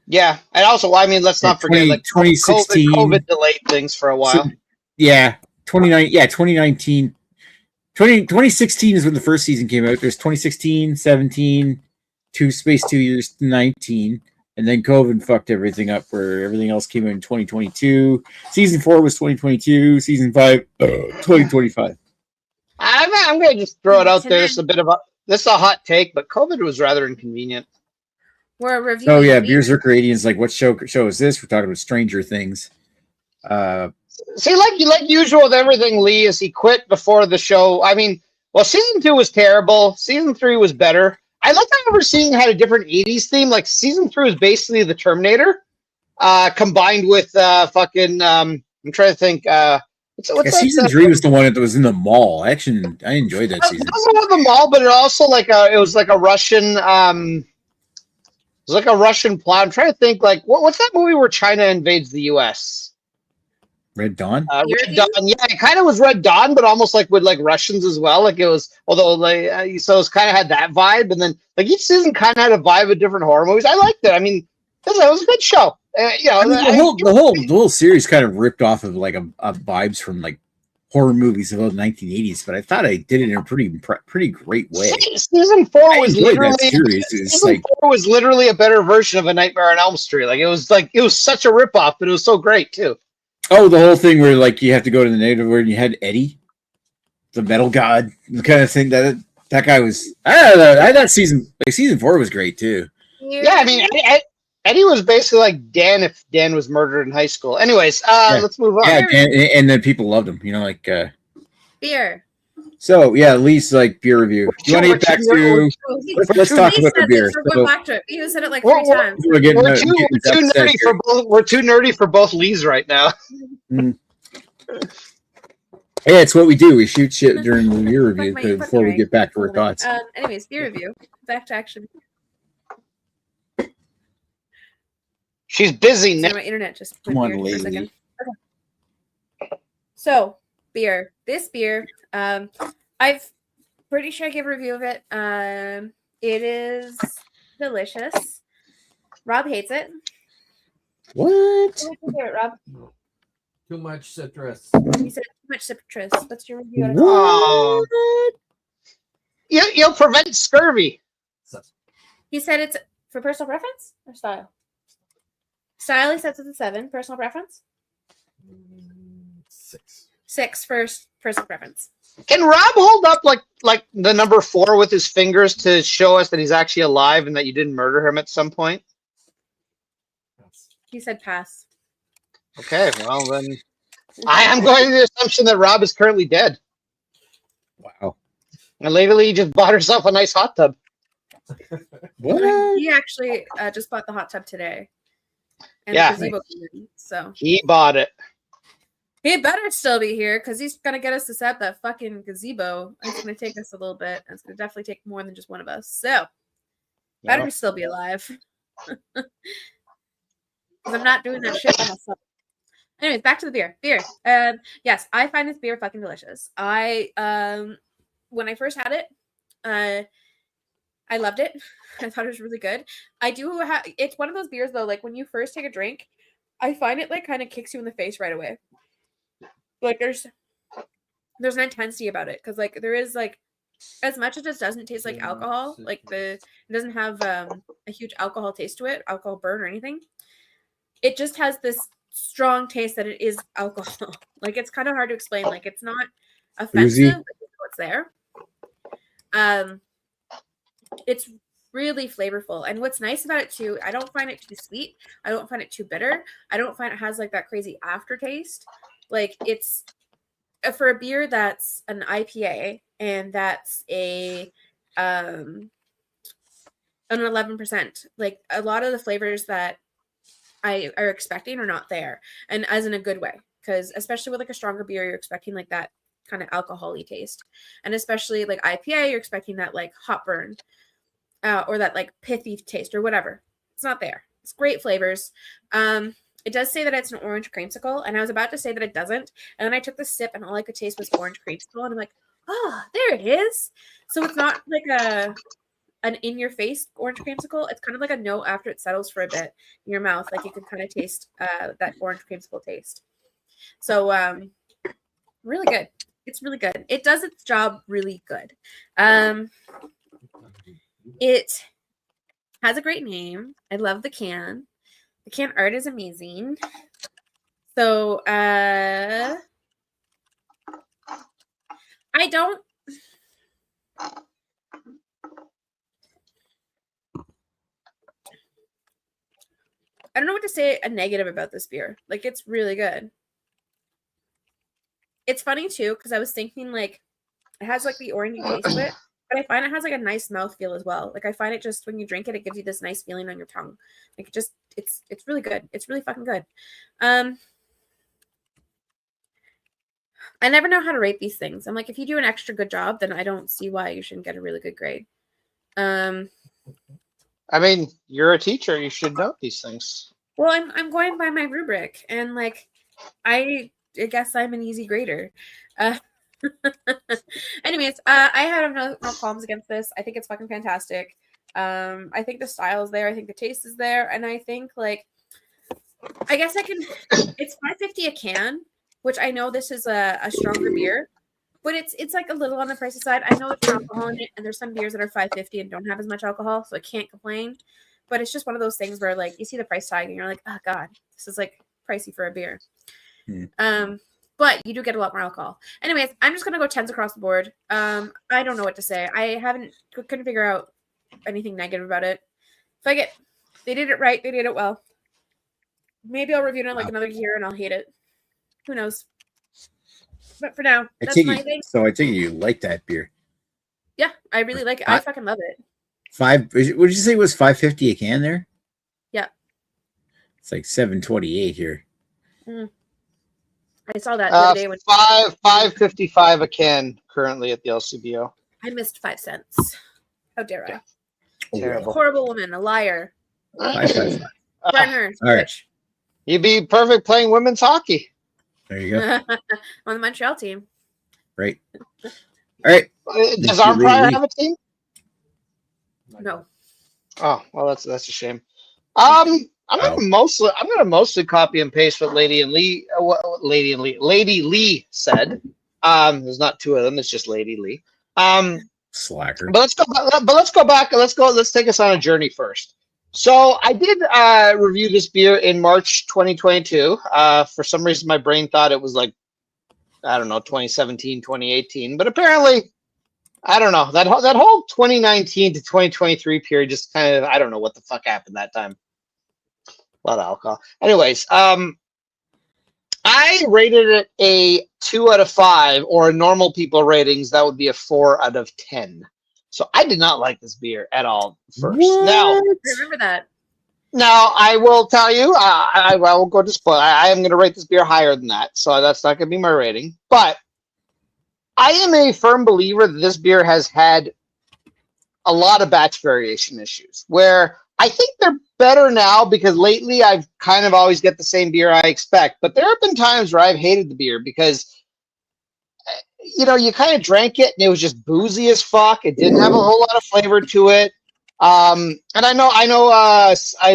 Yeah, and also, let's not forget, like 2016, COVID delayed things for a while. So, yeah, 2019. 2016 is when the first season came out. There's 2016, 17, 2 years, 19, and then COVID fucked everything up where everything else came out in 2022. Season 4 was 2022. Season 5, 2025. I'm going to just throw it out there. This is a hot take, but COVID was rather inconvenient. We're reviewing. Oh yeah, Berserker Radiant's like, what show is this? We're talking about Stranger Things. See, like usual with everything, Lee, is he quit before the show. Season 2 was terrible. Season 3 was better. I like that Overseeing had a different 80s theme. Like season 3 was basically the Terminator, combined with I'm trying to think. Season 3 was the one that was in the mall. I enjoyed that season. It wasn't the mall, but it also it was like a Russian. It was like a Russian plot. I'm trying to think, like, what's that movie where China invades the U.S.? Red Dawn? Red Dawn. Yeah, it kind of was Red Dawn, but almost like with like Russians as well. Like it was, although like, so it's kind of had that vibe. And then like each season kind of had a vibe of different horror movies. I liked it. It was a good show. The whole series kind of ripped off of like a vibes from like horror movies of the 1980s, but I thought I did it in a pretty great way. Season 4 was literally a better version of A Nightmare on Elm Street. Like it was such a ripoff, but it was so great too. Oh, the whole thing where like you have to go to the native where you had Eddie, the metal god, the kind of thing that guy was. I don't know. I thought season 4 was great too. Yeah, Eddie was basically like Dan if Dan was murdered in high school. Anyways, let's move on. Yeah, and then people loved him. Beer. So yeah, at least like beer review. Do you want to get back to? Let's talk about the beer. We're back to it. You said it like 3 times. We're too nerdy for both Lees right now. Yeah, it's what we do. We shoot shit during the beer review before we get back to our thoughts. Anyways, beer review. Back to action. She's busy now. My internet just come on, for a second. lady. Okay. So, beer. This beer, I've pretty sure I gave a review of it. It is delicious. Rob hates it. What? What's your favorite, Rob? Too much citrus. You said too much citrus. What's your review on it? Oh. You'll prevent scurvy. He said it's for personal preference or style? Style, he sets it at 7. Personal preference? 6. 6 for personal preference. Can Rob hold up like the number 4 with his fingers to show us that he's actually alive and that you didn't murder him at some point? He said pass. Okay, well then I am going to the assumption that Rob is currently dead. Wow. And lately he just bought herself a nice hot tub. What? He actually just bought the hot tub today. And yeah. the gazebo community, so he bought it. He better still be here because he's gonna get us to set up that fucking gazebo. It's gonna take us a little bit. It's gonna definitely take more than just one of us. So better still be alive. Because I'm not doing that shit by myself. Anyways, back to the beer. Yes, I find this beer fucking delicious. When I first had it, I loved it. I thought it was really good. I do have. It's one of those beers though. Like when you first take a drink, I find it like kind of kicks you in the face right away. Like there's an intensity about it because like there is like as much as it doesn't taste like alcohol. Like it doesn't have a huge alcohol taste to it, alcohol burn or anything. It just has this strong taste that it is alcohol. Like it's kind of hard to explain. Like it's not offensive, but it's there. It's really flavorful. And what's nice about it too, I don't find it too sweet. I don't find it too bitter. I don't find it has like that crazy aftertaste. Like it's for a beer that's an IPA and that's an 11%. Like a lot of the flavors that I are expecting are not there, and as in a good way, because especially with like a stronger beer, you're expecting like that kind of alcohol-y taste, and especially like IPA, you're expecting that like hot burn or that like pithy taste or whatever. It's not there. It's great flavors. It does say that it's an orange creamsicle, and I was about to say that it doesn't, and then I took the sip, and all I could taste was orange creamsicle, and I'm like, oh, there it is. So it's not like an in-your-face orange creamsicle. It's kind of like a note after it settles for a bit in your mouth, like you can kind of taste that orange creamsicle taste. So really good. It's really good. It does its job really good. It has a great name. I love the can. The can art is amazing. So I don't know what to say a negative about this beer. Like, it's really good. It's funny too, because I was thinking like it has like the orangey taste to it, but I find it has like a nice mouthfeel as well. Like I find it just when you drink it, it gives you this nice feeling on your tongue. Like it's really good. It's really fucking good. I never know how to rate these things. I'm like, if you do an extra good job, then I don't see why you shouldn't get a really good grade. I mean, you're a teacher. You should know these things. Well, I'm going by my rubric, and like I guess I'm an easy grader. Anyways, I have no qualms against this. I think it's fucking fantastic. I think the style is there. I think the taste is there, and I think like I guess I can. It's $5.50 a can, which I know this is a stronger beer, but it's like a little on the pricey side. I know there's alcohol in it, and there's some beers that are $5.50 and don't have as much alcohol, so I can't complain. But it's just one of those things where like you see the price tag and you're like, oh god, this is like pricey for a beer. But you do get a lot more alcohol. Anyways, I'm just gonna go 10s across the board. I don't know what to say. I couldn't figure out anything negative about it. They did it right. They did it well. Maybe I'll review it in like another year and I'll hate it. Who knows? But for now, that's my thing. So I think you like that beer. Yeah, I really like it. I fucking love it. What did you say it was $5.50 a can there? Yeah. It's like $7.28 here. I saw that the other day when $5.55 a can currently at the LCBO. I missed 5 cents. How dare I? Terrible. Horrible woman, a liar. $5.55. Burn her. All right. You'd be perfect playing women's hockey. There you go. On the Montreal team. Right. All right. Does Arm Pryor have a team? No. Oh well, that's a shame. I'm gonna mostly copy and paste what Lady Lee said. There's not two of them. It's just Lady Lee. Slacker. But let's go back. Let's take us on a journey first. So I did review this beer in March 2022. For some reason, my brain thought it was like, I don't know, 2017, 2018. But apparently, I don't know. That whole 2019 to 2023 period just kind of, I don't know what the fuck happened that time. A lot of alcohol. Anyways, I rated it a 2 out of 5, or normal people ratings, that would be a 4 out of 10. So I did not like this beer at all first. What? Now, Remember that. Now, I will tell you, I will go to spoil. I am going to rate this beer higher than that, so that's not going to be my rating. But I am a firm believer that this beer has had a lot of batch variation issues, where I think they're better now because lately I've kind of always get the same beer I expect. But there have been times where I've hated the beer because, you know, you kind of drank it and it was just boozy as fuck. It didn't have a whole lot of flavor to it. And I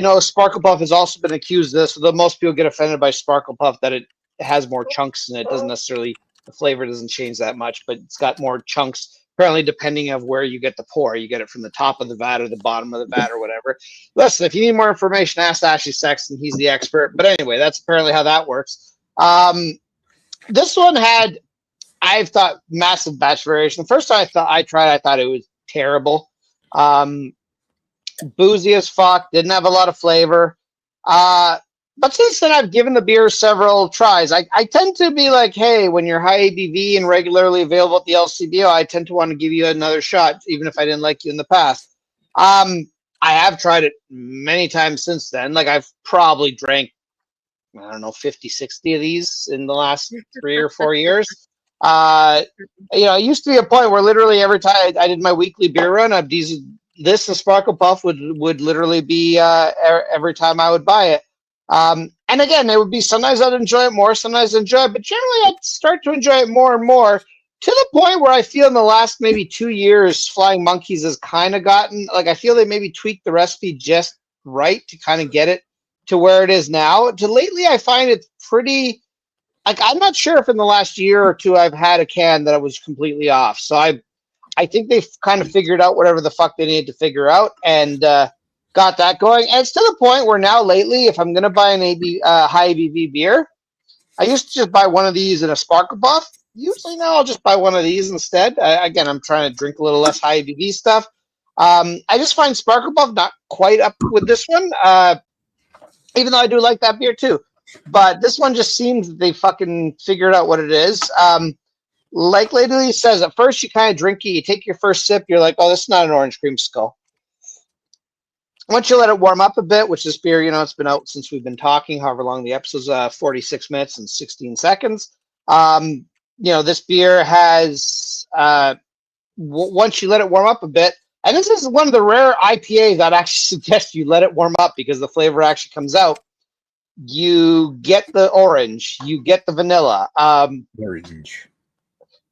know Sparkle Puff has also been accused of this, although most people get offended by Sparkle Puff that it has more chunks in it. It doesn't necessarily, the flavor doesn't change that much, but it's got more chunks, apparently, depending of where you get the pour. You get it from the top of the vat or the bottom of the vat or whatever. Listen, if you need more information, ask Ashley Sexton. He's the expert. But anyway, that's apparently how that works. This one had, I've thought, massive batch variation. The first time I thought it was terrible. boozy as fuck. Didn't have a lot of flavor. But since then, I've given the beer several tries. I tend to be like, hey, when you're high ABV and regularly available at the LCBO, I tend to want to give you another shot, even if I didn't like you in the past. I have tried it many times since then. Like, I've probably drank, I don't know, 50, 60 of these in the last 3 or 4 years. It used to be a point where literally every time I did my weekly beer run, this the Sparkle Puff would literally be every time I would buy it. And again, it would be sometimes I'd enjoy it more, sometimes I'd enjoy it, but generally I'd start to enjoy it more and more to the point where I feel in the last maybe 2 years, Flying Monkeys has kind of gotten, like, I feel they maybe tweaked the recipe just right to kind of get it to where it is now. To lately, I find it pretty, like, I'm not sure if in the last year or two I've had a can that was completely off. So I think they've kind of figured out whatever the fuck they needed to figure out and got that going. And it's to the point where now lately, if I'm going to buy an high ABV beer, I used to just buy one of these in a Sparkle Puff. Usually now I'll just buy one of these instead. Again, I'm trying to drink a little less high ABV stuff. I just find Sparkle Puff not quite up with this one, even though I do like that beer too. But this one just seems that they fucking figured out what it is. Like Lady says, at first you kind of drink it, you take your first sip, you're like, oh, this is not an orange creamsicle. Once you let it warm up a bit, which this beer, it's been out since we've been talking, however long the episode's 46 minutes and 16 seconds. This beer has, once you let it warm up a bit, and this is one of the rare IPAs that actually suggest you let it warm up because the flavor actually comes out. You get the orange, you get the vanilla. Orange.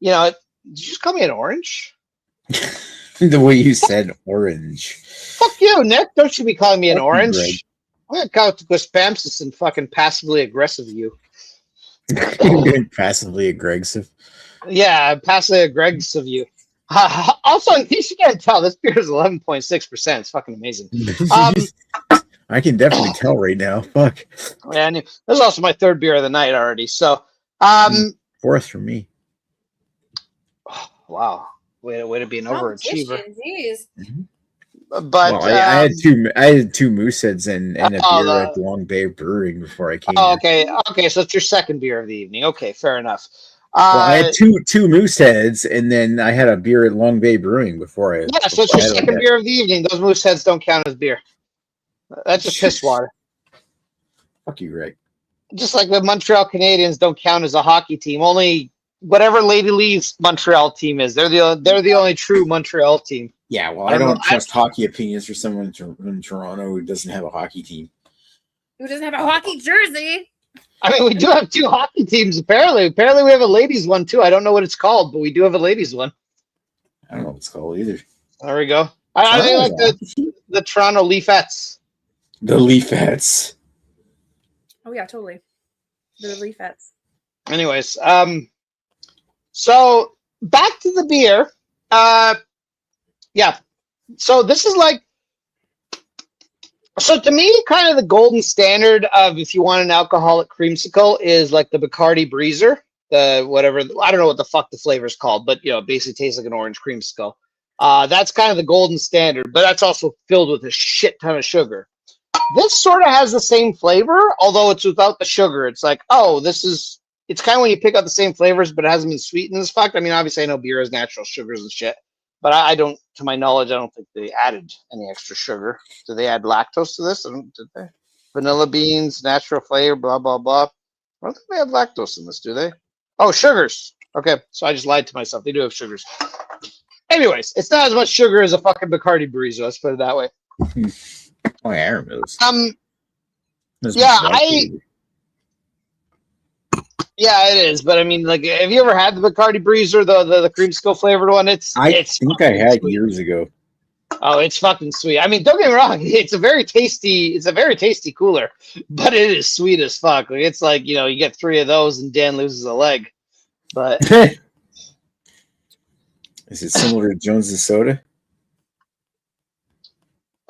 Did you just call me an orange? The way you said orange. Fuck you, Nick. Don't you be calling me an Fuck you, orange. Greg. I'm going to call it the Guspamsis and fucking passively aggressive you. Passively aggressive. Yeah, passively aggressive you. Also, in case you can't tell, this beer is 11.6%. It's fucking amazing. I can definitely tell right now. Fuck. Yeah, this is also my third beer of the night already. So, fourth for me. Wow, way to be an overachiever. Jeez. But well, I had two Mooseheads and a beer at Long Bay Brewing before I came. Oh, okay, so it's your second beer of the evening. Okay, fair enough. Well, I had two Mooseheads, and then I had a beer at Long Bay Brewing before I. Yeah, so it's your second beer of the evening. Those Mooseheads don't count as beer. That's just piss water. Fuck you, Greg. Just like the Montreal Canadiens don't count as a hockey team. Only whatever Lady Lee's Montreal team is. They're the only true Montreal team. Yeah, well, I don't trust hockey opinions for someone in Toronto who doesn't have a hockey team. Who doesn't have a hockey jersey? I mean, we do have two hockey teams, apparently. Apparently, we have a ladies' one, too. I don't know what it's called, but we do have a ladies' one. I don't know what it's called either. There we go. I think like the Toronto Leafettes. The Leafettes. Oh, yeah, totally. The Leafettes. Anyways, so back to the beer. Yeah. So this is like, so to me, kind of the golden standard of if you want an alcoholic creamsicle is like the Bacardi Breezer, the whatever, I don't know what the fuck the flavor is called, but it basically tastes like an orange creamsicle. That's kind of the golden standard, but that's also filled with a shit ton of sugar. This sort of has the same flavor, although it's without the sugar. It's like, oh, it's kind of when you pick out the same flavors, but it hasn't been sweetened as fuck. I mean, obviously I know beer has natural sugars and shit, but I don't, to my knowledge, I don't think they added any extra sugar. Did they add lactose to this? Did they? Vanilla beans, natural flavor, blah, blah, blah. I don't think they have lactose in this, do they? Oh, sugars. Okay, so I just lied to myself. They do have sugars. Anyways, it's not as much sugar as a fucking Bacardi Breezer. Let's put it that way. Oh, yeah, I remember this. Yeah, it is. But I mean, like, have you ever had the Bacardi Breezer, the creamsicle flavored one? I think I had years ago. Oh, it's fucking sweet. I mean, don't get me wrong. It's a very tasty cooler, but it is sweet as fuck. Like, it's like, you get 3 of those and Dan loses a leg. But is it similar to Jones's Soda?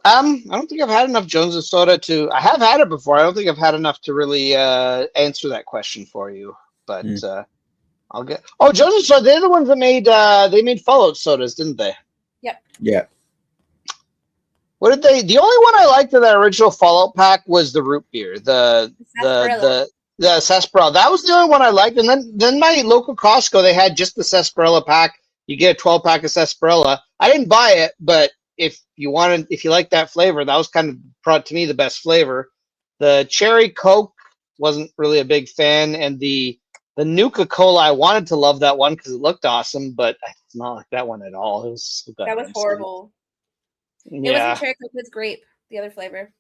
I don't think I've had enough Jones's Soda I have had it before. I don't think I've had enough to really answer that question for you. But I'll get. Oh, Jones's Soda. They're the ones that made Fallout sodas, didn't they? Yep. Yeah. What did they? The only one I liked of that original Fallout pack was the root beer, the sarsaparilla. That was the only one I liked. And then my local Costco, they had just the sarsaparilla pack. You get a 12-pack of sarsaparilla. I didn't buy it, but if you like that flavor, that was kind of to me the best flavor. The cherry Coke wasn't really a big fan, and the Nuka Cola, I wanted to love that one because it looked awesome, but it's not like that one at all. It was that was horrible. Yeah. It wasn't cherry Coke, it was grape, the other flavor.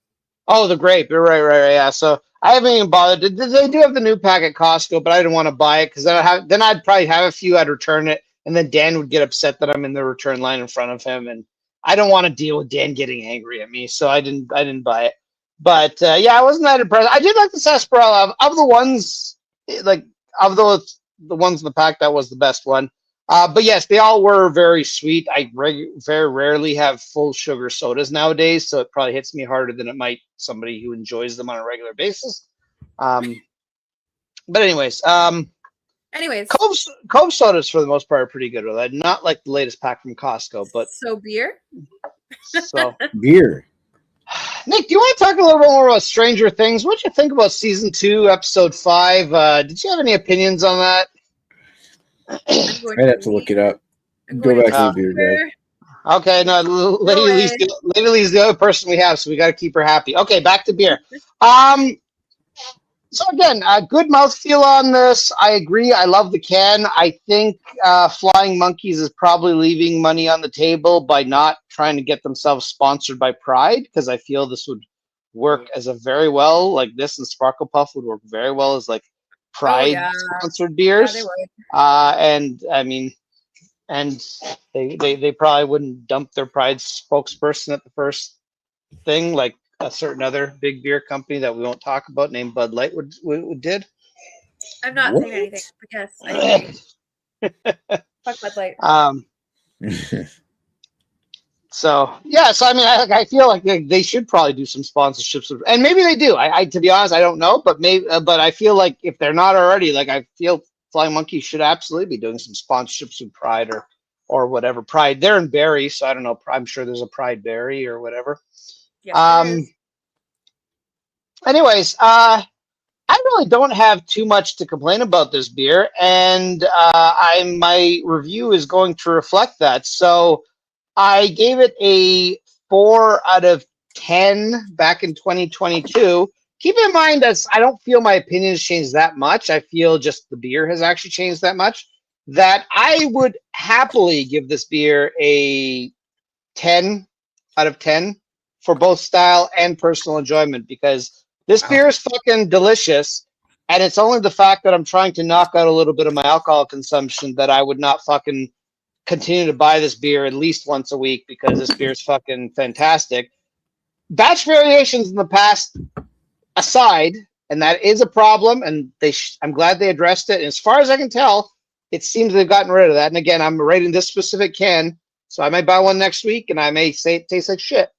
Oh, the grape. You're right. Yeah. So I haven't even bothered. They do have the new pack at Costco, but I didn't want to buy it because then I'd probably have a few. I'd return it, and then Dan would get upset that I'm in the return line in front of him, and I don't want to deal with Dan getting angry at me, so I didn't buy it. But yeah, I wasn't that impressed. I did like the sarsaparilla of the ones, like of the ones in the pack. That was the best one. But yes, they all were very sweet. I very rarely have full sugar sodas nowadays, so it probably hits me harder than it might somebody who enjoys them on a regular basis. But anyways, Cove sodas for the most part are pretty good. Not like the latest pack from Costco, but so beer. So beer. Nick, do you want to talk a little bit more about Stranger Things? What did you think about season 2, episode 5? Did you have any opinions on that? I'd have to look it up. Go back to the beer guy. Okay, no, Lady Lee's the other person we have, so we got to keep her happy. Okay, back to beer. So again, good mouthfeel on this. I agree. I love the can. I think Flying Monkeys is probably leaving money on the table by not trying to get themselves sponsored by Pride, because I feel this would work as a very well, like this and Sparkle Puff would work very well as like Pride sponsored beers. Yeah, they would. And I mean, and they probably wouldn't dump their Pride spokesperson at the first thing like a certain other big beer company that we won't talk about named Bud Light would did. I'm not saying anything, but yes, I agree. Fuck Bud Light. So yeah, so I mean, I feel like they should probably do some sponsorships, and maybe they do. I to be honest, I don't know, but but I feel like if they're not already, like I feel Flying Monkey should absolutely be doing some sponsorships with Pride or whatever. Pride, they're in Barrie, so I don't know. I'm sure there's a Pride Barrie or whatever. Yes, anyways, I really don't have too much to complain about this beer, and my review is going to reflect that. So I gave it a 4 out of 10 back in 2022. Keep in mind that I don't feel my opinion has changed that much. I feel just the beer has actually changed that much. That I would happily give this beer a 10 out of 10 for both style and personal enjoyment, because this beer is fucking delicious, and it's only the fact that I'm trying to knock out a little bit of my alcohol consumption that I would not fucking continue to buy this beer at least once a week, because this beer is fucking fantastic. Batch variations in the past aside, and that is a problem, and I'm glad they addressed it. And as far as I can tell, it seems they've gotten rid of that. And again, I'm rating this specific can, so I might buy one next week, and I may say it tastes like shit.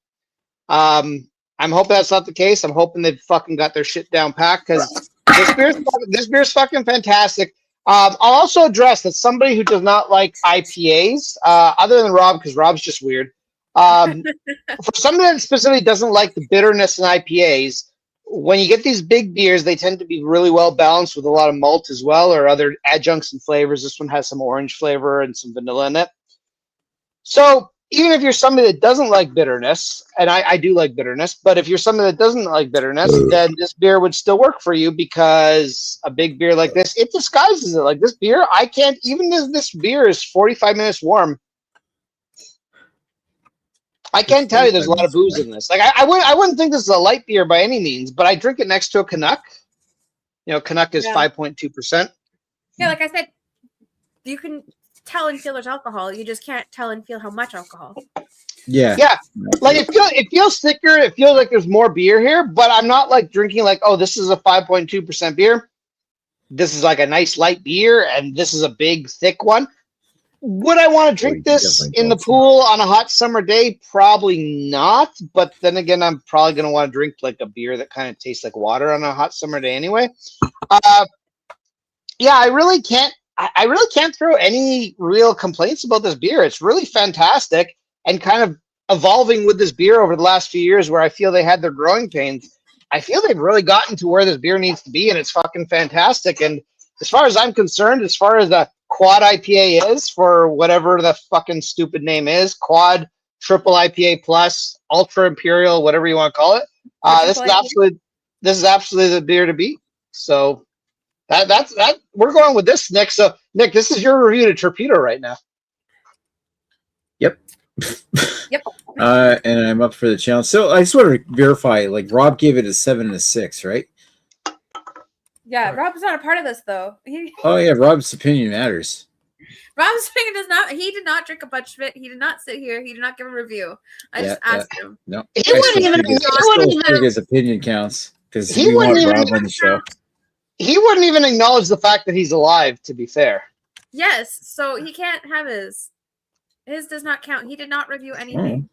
I'm hoping that's not the case. I'm hoping they've fucking got their shit down packed, because this beer's fucking fantastic. I'll also address that somebody who does not like IPAs, other than Rob, because Rob's just weird. For somebody that specifically doesn't like the bitterness in IPAs, when you get these big beers, they tend to be really well balanced with a lot of malt as well, or other adjuncts and flavors. This one has some orange flavor and some vanilla in it. So even if you're somebody that doesn't like bitterness, and I do like bitterness, but if you're somebody that doesn't like bitterness, then this beer would still work for you, because a big beer like this, it disguises it. Like this beer, I can't, even this beer is 45 minutes warm, I can't tell you there's a lot of booze in this. Like I wouldn't think this is a light beer by any means, but I drink it next to a Canuck. You know, Canuck is 5.2%. Yeah, like I said, you can tell and feel there's alcohol. You just can't tell and feel how much alcohol. Yeah. Like it feels thicker. It feels like there's more beer here, but I'm not like drinking like, oh, this is a 5.2% beer. This is like a nice light beer, and this is a big thick one. Would I want to drink this in the pool on a hot summer day? Probably not. But then again, I'm probably going to want to drink like a beer that kind of tastes like water on a hot summer day anyway. Yeah, I really can't throw any real complaints about this beer. It's really fantastic and kind of evolving with this beer over the last few years, where I feel they had their growing pains. I feel they've really gotten to where this beer needs to be, and it's fucking fantastic. And as far as I'm concerned, as far as the quad IPA is, for whatever the fucking stupid name is, quad, triple IPA plus, ultra imperial, whatever you want to call it, this is absolutely the beer to beat. So that's we're going with this, Nick. So Nick, this is your review to Torpedo right now. Yep. Yep. And I'm up for the challenge. So I just want to verify, like, Rob gave it a 7 and a 6, right? Yeah, Rob's not a part of this though. Oh yeah, Rob's opinion matters. Rob's opinion does not. He did not drink a bunch of it. He did not sit here. He did not give a review. I just asked him. No, He wouldn't even. His opinion counts because He we want wouldn't Rob even- on the show. He wouldn't even acknowledge the fact that he's alive, to be fair. Yes, so he can't have his. His does not count. He did not review anything.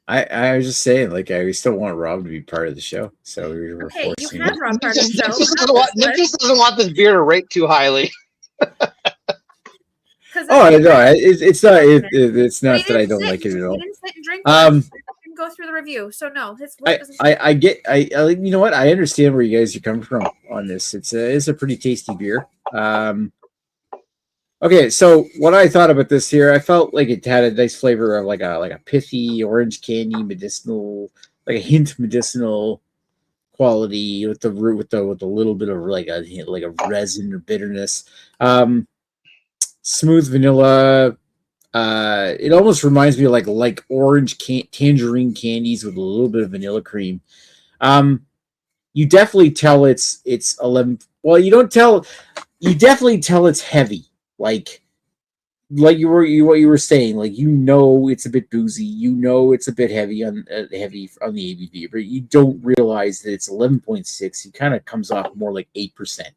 I was just saying, like, I still want Rob to be part of the show, so we were Okay, you forcing have it. Rob part of the show. Nick just doesn't want this beer to rate too highly. Oh no, it's not. It's not that I don't like it at all. He didn't sit and drink. Didn't go through the review, so no. His I get. You know what? I understand where you guys are coming from on this. It's a pretty tasty beer. Okay, so what I thought about this here, I felt like it had a nice flavor of like a pithy orange candy, medicinal, like a hint medicinal quality with the root with a little bit of like a resin or bitterness. Smooth vanilla. It almost reminds me of like orange tangerine candies with a little bit of vanilla cream. You definitely tell it's 11. Well, you don't tell. You definitely tell it's heavy. Like what you were saying, like, you know, it's a bit boozy, you know, it's a bit heavy on the ABV, but you don't realize that it's 11.6. It kind of comes off more like 8%.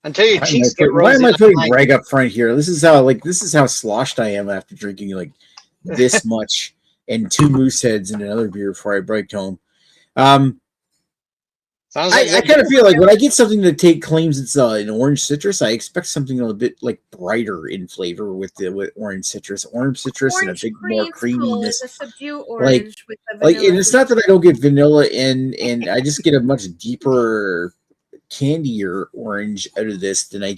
Until your cheeks get rosy. Why am I putting Greg up front here? This is how sloshed I am after drinking like this much and 2 moose heads and another beer before I break home. I kind of feel like when I get something that claims it's an orange citrus, I expect something a little bit like brighter in flavor with orange citrus, and a big more creaminess. And it's not that I don't get vanilla and I just get a much deeper candier orange out of this than I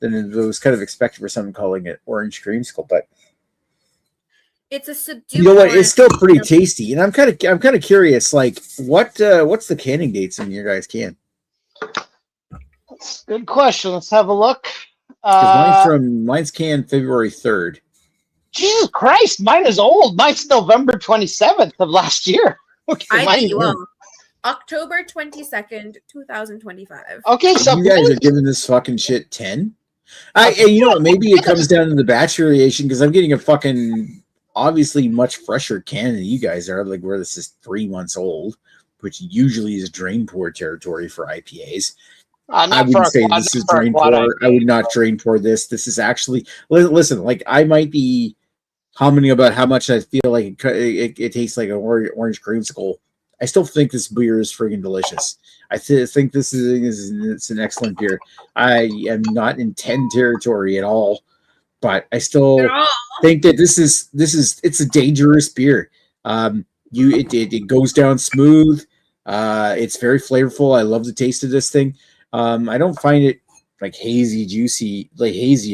was kind of expected for something calling it orange creamsicle, but. It's a subdued. You know what? It's still pretty tasty, and I'm kind of curious. Like, what's the canning dates in your guys' can? That's a good question. Let's have a look. Mine's canned February 3rd. Jesus Christ, mine is old. Mine's November 27th of last year. Okay, October 22nd, 2025. Okay, so you guys are giving this fucking shit 10. You know what? Maybe it comes down to the batch variation because I'm getting a fucking. Obviously much fresher can than you guys are, like where this is 3 months old, which usually is drain pour territory for IPAs. I wouldn't say this is drain pour. I would not drain pour this. This is actually, listen, like I might be commenting about how much I feel like it tastes like an orange creamsicle. I still think this beer is friggin' delicious. I think this it's an excellent beer. I am not in 10 territory at all. But I still think that it's a dangerous beer. It goes down smooth. It's very flavorful. I love the taste of this thing. I don't find it like hazy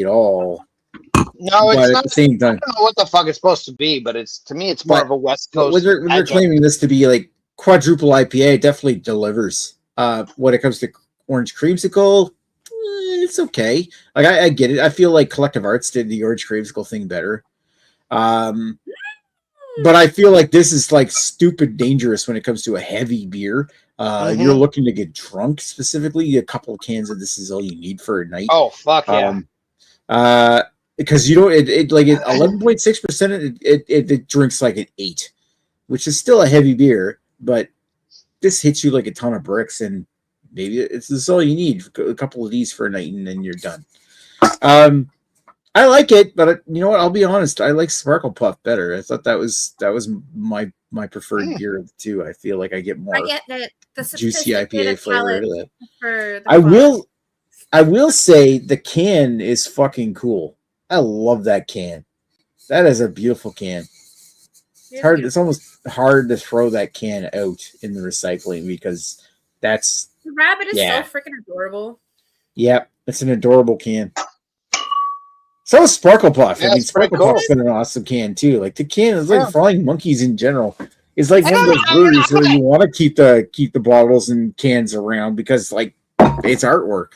at all. No, it's not. At the same time, I don't know what the fuck it's supposed to be, but to me, it's more of a West Coast. When they're claiming this to be like quadruple IPA, it definitely delivers. When it comes to orange creamsicle. It's okay. Like I get it. I feel like Collective Arts did the orange creamsicle thing better. But I feel like this is like stupid dangerous when it comes to a heavy beer. If you're looking to get drunk specifically, a couple of cans of this is all you need for a night. Oh fuck yeah. Because you don't it like at 11.6%, it drinks like an 8, which is still a heavy beer, but this hits you like a ton of bricks, and maybe this is all you need. A couple of these for a night, and then you're done. I like it, but you know what? I'll be honest. I like Sparkle Puff better. I thought that was my preferred beer of the two. I feel like I get more the juicy IPA flavor out of that. I will say the can is fucking cool. I love that can. That is a beautiful can. It's hard. It's almost hard to throw that can out in the recycling because that's the rabbit is so freaking adorable. Yep, it's an adorable can. So is Sparkle Puff. I mean, Sparkle Puff's been an awesome can too. Like the can is like flying monkeys in general. It's like one of those breweries where you want to keep the bottles and cans around because like it's artwork.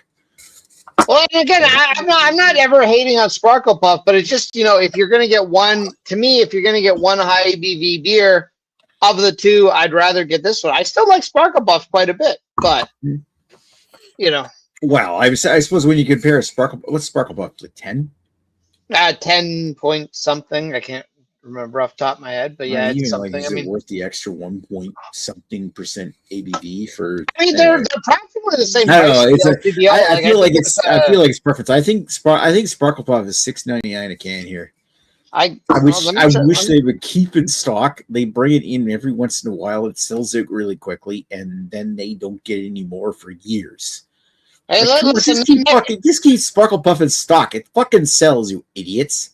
Well, again, I'm not ever hating on Sparkle Puff, but it's just, if you're going to get one, to me, if you're going to get one high ABV beer of the two, I'd rather get this one. I still like Sparkle Puff quite a bit, but, Well, I suppose when you compare what's Sparkle Puff, like 10? 10 point something. I can't remember off the top of my head, but yeah, it's something. Is it worth the extra 1 point something percent ABV for? I mean, they're practically the same. I don't know. I feel like it's perfect. I think Sparkle Puff is $6.99 a can here. I wish they would keep in stock. They bring it in every once in a while. It sells out really quickly, and then they don't get any more for years. Hey, just keep Sparkle Puff in stock. It fucking sells, you idiots.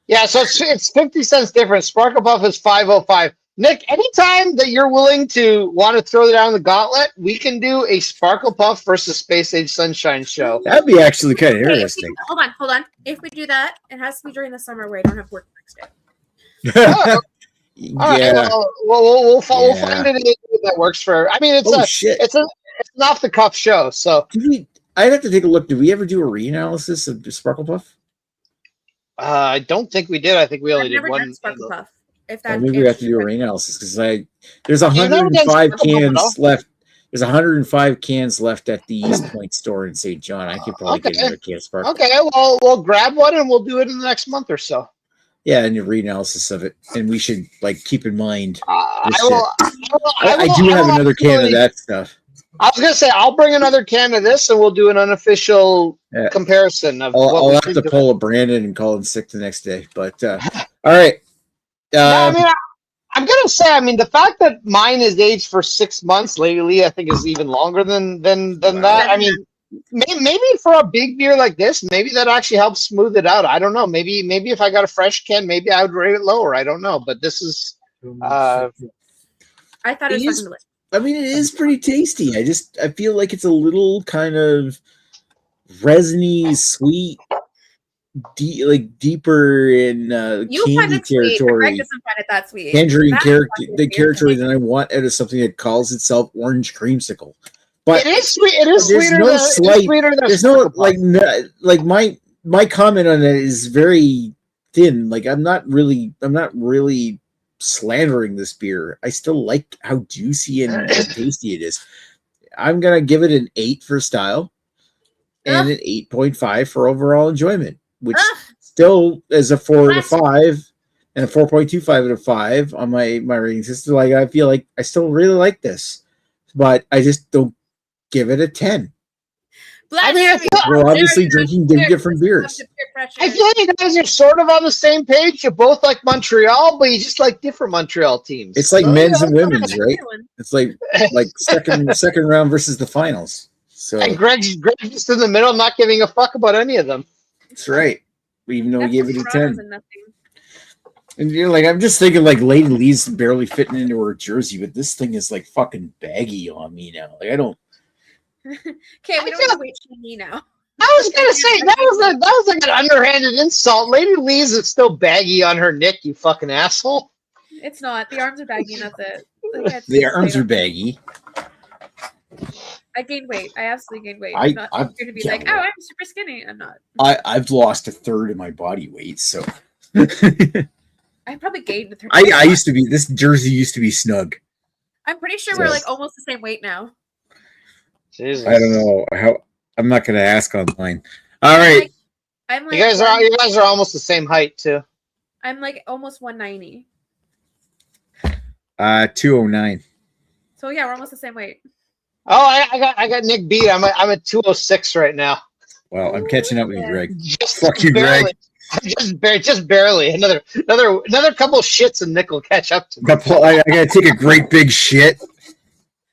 Yeah, so it's 50 cents difference. Sparkle Puff is $5.05. Nick, anytime that you're willing to want to throw down the gauntlet, we can do a Sparkle Puff versus Space Age Sunshine show. That'd be actually kind of interesting. Hold on. If we do that, it has to be during the summer where I don't have work next day. All right, we'll find an age that works for. I mean, it's an off the cuff show. So I'd have to take a look. Did we ever do a reanalysis of the Sparkle Puff? I don't think we did. I think we only did one. Sparkle Puff. Maybe we have to do a reanalysis because there's 105 cans left. There's 105 cans left at the East Point store in St. John. I could probably get another can of Sparkle. Okay, well, we'll grab one and we'll do it in the next month or so. Yeah, and your reanalysis of it, and we should keep in mind. I do have another can of that stuff. I was gonna say I'll bring another can of this, and we'll do an unofficial comparison of. I'll have to pull a Brandon and call in sick the next day. But all right. I mean, I'm gonna say, the fact that mine is aged for 6 months lately, I think is even longer than that. I mean, maybe for a big beer like this, maybe that actually helps smooth it out. I don't know. Maybe if I got a fresh can, maybe I would rate it lower. I don't know. But this is. I thought it was. I mean, it is pretty tasty. I feel like it's a little kind of resiny, sweet, deeper in candy territory. Greg doesn't find it that sweet. Tangerine territory than I want out of something that calls itself orange creamsicle. But it is sweet. It is sweeter. There's no my comment on it is very thin. Like I'm not really slandering this beer. I still like how juicy and tasty it is. I'm gonna give it an 8 for style and an 8.5 for overall enjoyment, which still is a 4 out of 5 and a 4.25 out of 5 on my rating system. Like I feel like I still really like this, but I just don't give it a 10. We're obviously drinking different beers. I feel like you guys are sort of on the same page. You both like Montreal, but you just like different Montreal teams. It's like men's and women's, right? It's like second round versus the finals. So and Greg's just in the middle, not giving a fuck about any of them. That's right. Even though we gave it a 10. And you're like, I'm just thinking like Lady Lee's barely fitting into her jersey, but this thing is like fucking baggy on me now. Like I don't. Okay, we don't have to wait for me now. I was gonna say that was like an underhanded insult. Lady Lee's is still baggy on her Nick, you fucking asshole. It's not. The arms are baggy, and that's it. The arms are baggy. I gained weight. I absolutely gained weight. I'm not going to be like, oh, I'm super skinny. I'm not. I've lost a third of my body weight, so. I probably gained a third. I used to be. This jersey used to be snug. I'm pretty sure we're like almost the same weight now. Jesus. I don't know how. I'm not going to ask online. All right. I'm like you guys are almost the same height too. I'm like almost 190. 209. So yeah, we're almost the same weight. Oh, I got Nick beat. I'm at 206 right now. Well, I'm catching up with you, Greg. Fuck you, barely. Greg. Just barely. Another couple of shits and Nick will catch up to me. I gotta take a great big shit.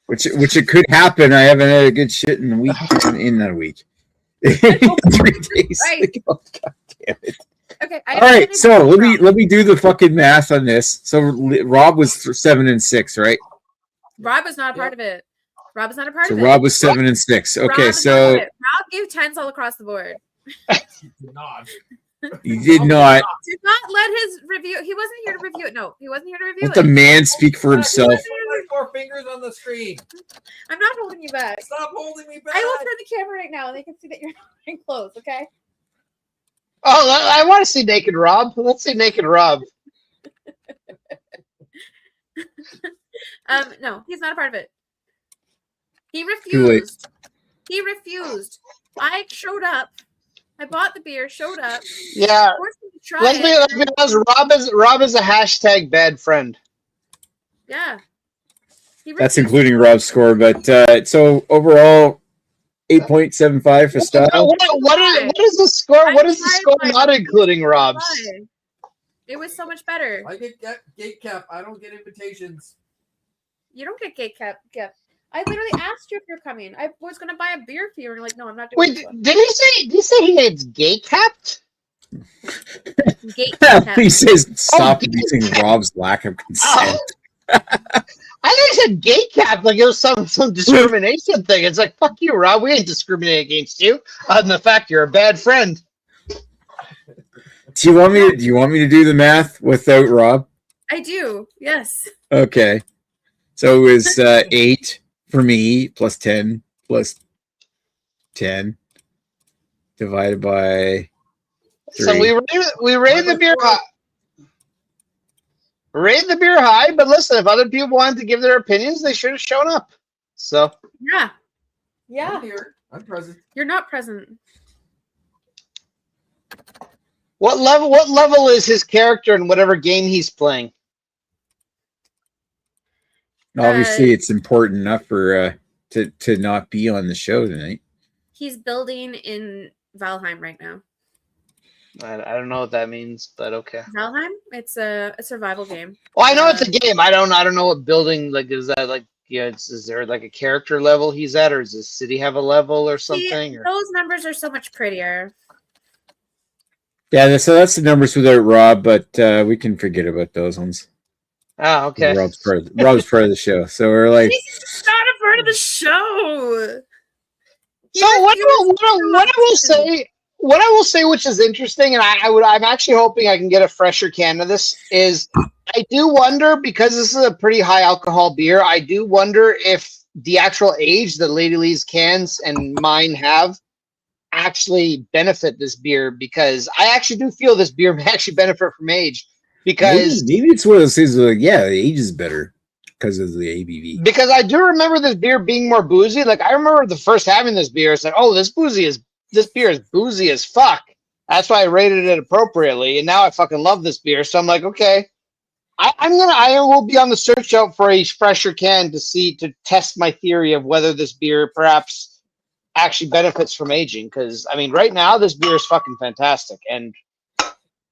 Which it could happen. I haven't had a good shit in a week. In that week. 3 days. Right. Oh, God damn it. Okay. All right, so let me do the fucking math on this. So Rob was 7 and 6, right? Rob was not a part of it. Rob was not a part So of it. Rob was 7 and 6. Okay, Rob so Rob gave 10s all across the board. Not. you did not Did not let his review. He wasn't here to review it. No, he wasn't here to review let the it. man speak for himself. My 4 fingers on the screen. I'm not holding you back. Stop holding me back. I will turn the camera right now, and they can see that you're wearing clothes. Okay. Oh, I want to see naked Rob. Let's see naked Rob. No, he's not a part of it. He Too late. refused. He refused. I showed up. I bought the beer. Showed up. Yeah. Forced him to try Let's be it. honest. Rob is a hashtag bad friend. Yeah. That's including Rob's score, but so overall 8.75 for style. What is the score? What is the score not including Rob's? It was so much better. I get gate cap. I don't get invitations. You don't get gate cap. I literally asked you if you're coming. I was gonna buy a beer for you, and you're like, no, I'm not doing this one. Did he say he gets gate capped? Gate cap. He says stop using Rob's lack of consent. I think he said gate cap like it was some discrimination thing. It's like, fuck you, Rob. We ain't discriminating against you on the fact you're a bad friend. Do you want me to do the math without Rob? I do. Yes. Okay. So it was 8 for me plus 10 plus 10 divided by 3. So we rated the beer high. Rated the beer high, but listen, if other people wanted to give their opinions, they should have shown up. So Yeah. I'm here. I'm present. You're not present. What level is his character in whatever game he's playing? Obviously, it's important enough for to not be on the show tonight. He's building in Valheim right now. I don't know what that means, but okay. Valheim? It's a survival game. Well, I know it's a game. I don't know what building like is that like. Yeah, is there like a character level he's at, or does the city have a level or something? See, those numbers are so much prettier. Yeah, so that's the numbers without Rob, but we can forget about those ones. Oh, okay. Rob's part of the show, so we're like, He's not a part of the show. So what I will say, which is interesting, and I'm actually hoping I can get a fresher can of this, is I do wonder, because this is a pretty high alcohol beer, I do wonder if the actual age that Lady Lee's cans and mine have actually benefit this beer, because I actually do feel this beer may actually benefit from age, because maybe it's one of those things like, yeah, the age is better because of the ABV. Because I do remember this beer being more boozy. Like I remember the first having this beer, it's like, oh, this beer is boozy as fuck. That's why I rated it appropriately, and now I fucking love this beer. So I'm like, okay, I will be on the search out for a fresher can to test my theory of whether this beer perhaps actually benefits from aging. Because I mean, right now this beer is fucking fantastic, and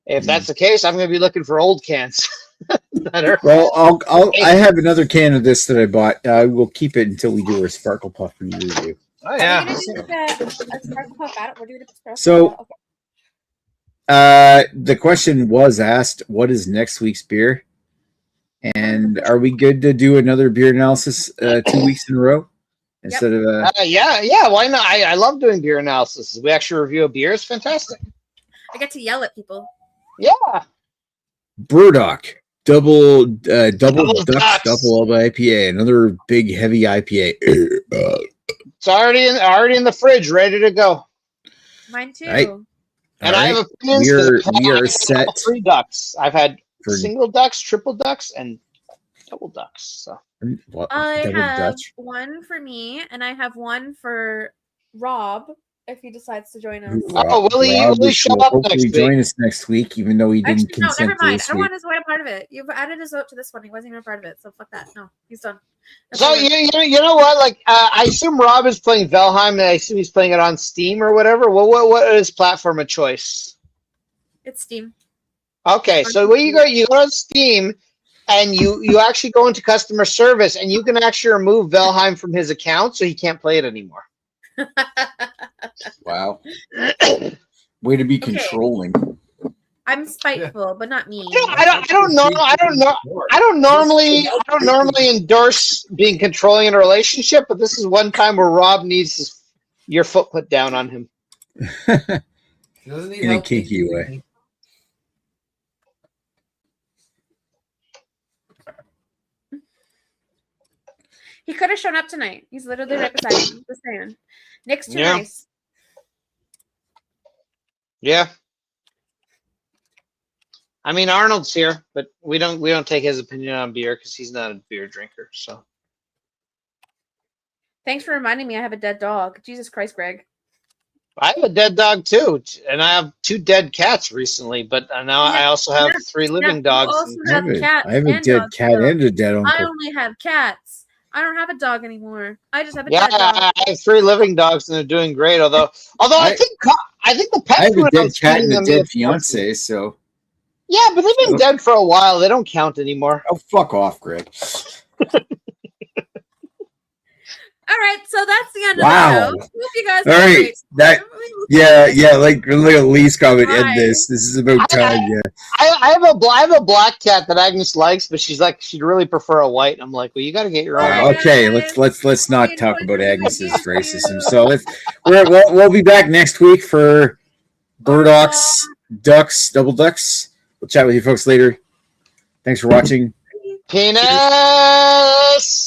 if that's the case, I'm going to be looking for old cans. Well, I have another can of this that I bought. We'll keep it until we do our Sparkle Puff review. Oh yeah. Are we gonna do a Sparkle Puff at it? We're doing a So, the question was asked, "What is next week's beer?" And are we good to do another beer analysis 2 weeks in a row instead of? Yeah. Why not? I love doing beer analysis. We actually review a beer. It's fantastic. I get to yell at people. Yeah. Brewdog double Dutch Ducks. double IPA, another big heavy IPA. It's already in the fridge, ready to go. Mine too. Right. And I have opinions. We are set. 3 ducks. I've had single ducks, triple ducks, and double ducks. So I have one for me, and I have one for Rob if he decides to join us. Will he show up next week? Join us next week, even though he didn't consent. No, never mind. To I don't want his way a part of it. You've added his vote to this one. He wasn't even a part of it, so fuck that. No, he's done. So you know what? Like I assume Rob is playing Valheim, and I assume he's playing it on Steam or whatever. Well, what is platform of choice? It's Steam. Okay, so you go on Steam, and you actually go into customer service, and you can actually remove Valheim from his account, so he can't play it anymore. Wow. Way to be controlling. I'm spiteful, but not mean. I don't normally endorse being controlling in a relationship, but this is one time where Rob needs your foot put down on him. She doesn't need In a help kinky keeping way. me. He could have shown up tonight. He's literally right beside me. Just saying. Nick's too Yeah. nice. Yeah. I mean, Arnold's here, but we don't take his opinion on beer because he's not a beer drinker. So Thanks for reminding me I have a dead dog. Jesus Christ, Greg. I have a dead dog too, and I have 2 dead cats recently. But now I also have 3 living dogs. You also I have have cats I have a and dead dogs cat still. and a dead I uncle. only have cats. I don't have a dog anymore. I just have a Yeah, dead dog. I have 3 living dogs, and they're doing great. Although I think the pet I have a food I dead was cat feeding and a them dead is- fiance, so Yeah, but they've been dead for a while. They don't count anymore. oh fuck off, Greg. All right, so that's the end Wow. of the show. Hope you guys All had a right, great that time. like look at Lee's comment. End Right. this. This is about time. Yeah. I have a black cat that Agnes likes, but she's like she'd really prefer a white. I'm like, well, you got to get your own. Right. Okay, guys. let's not We talk enjoyed about doing Agnes's this with racism. you. So we'll be back next week for Burdocks, Ducks, Double Ducks. We'll chat with you folks later. Thanks for watching. Penis.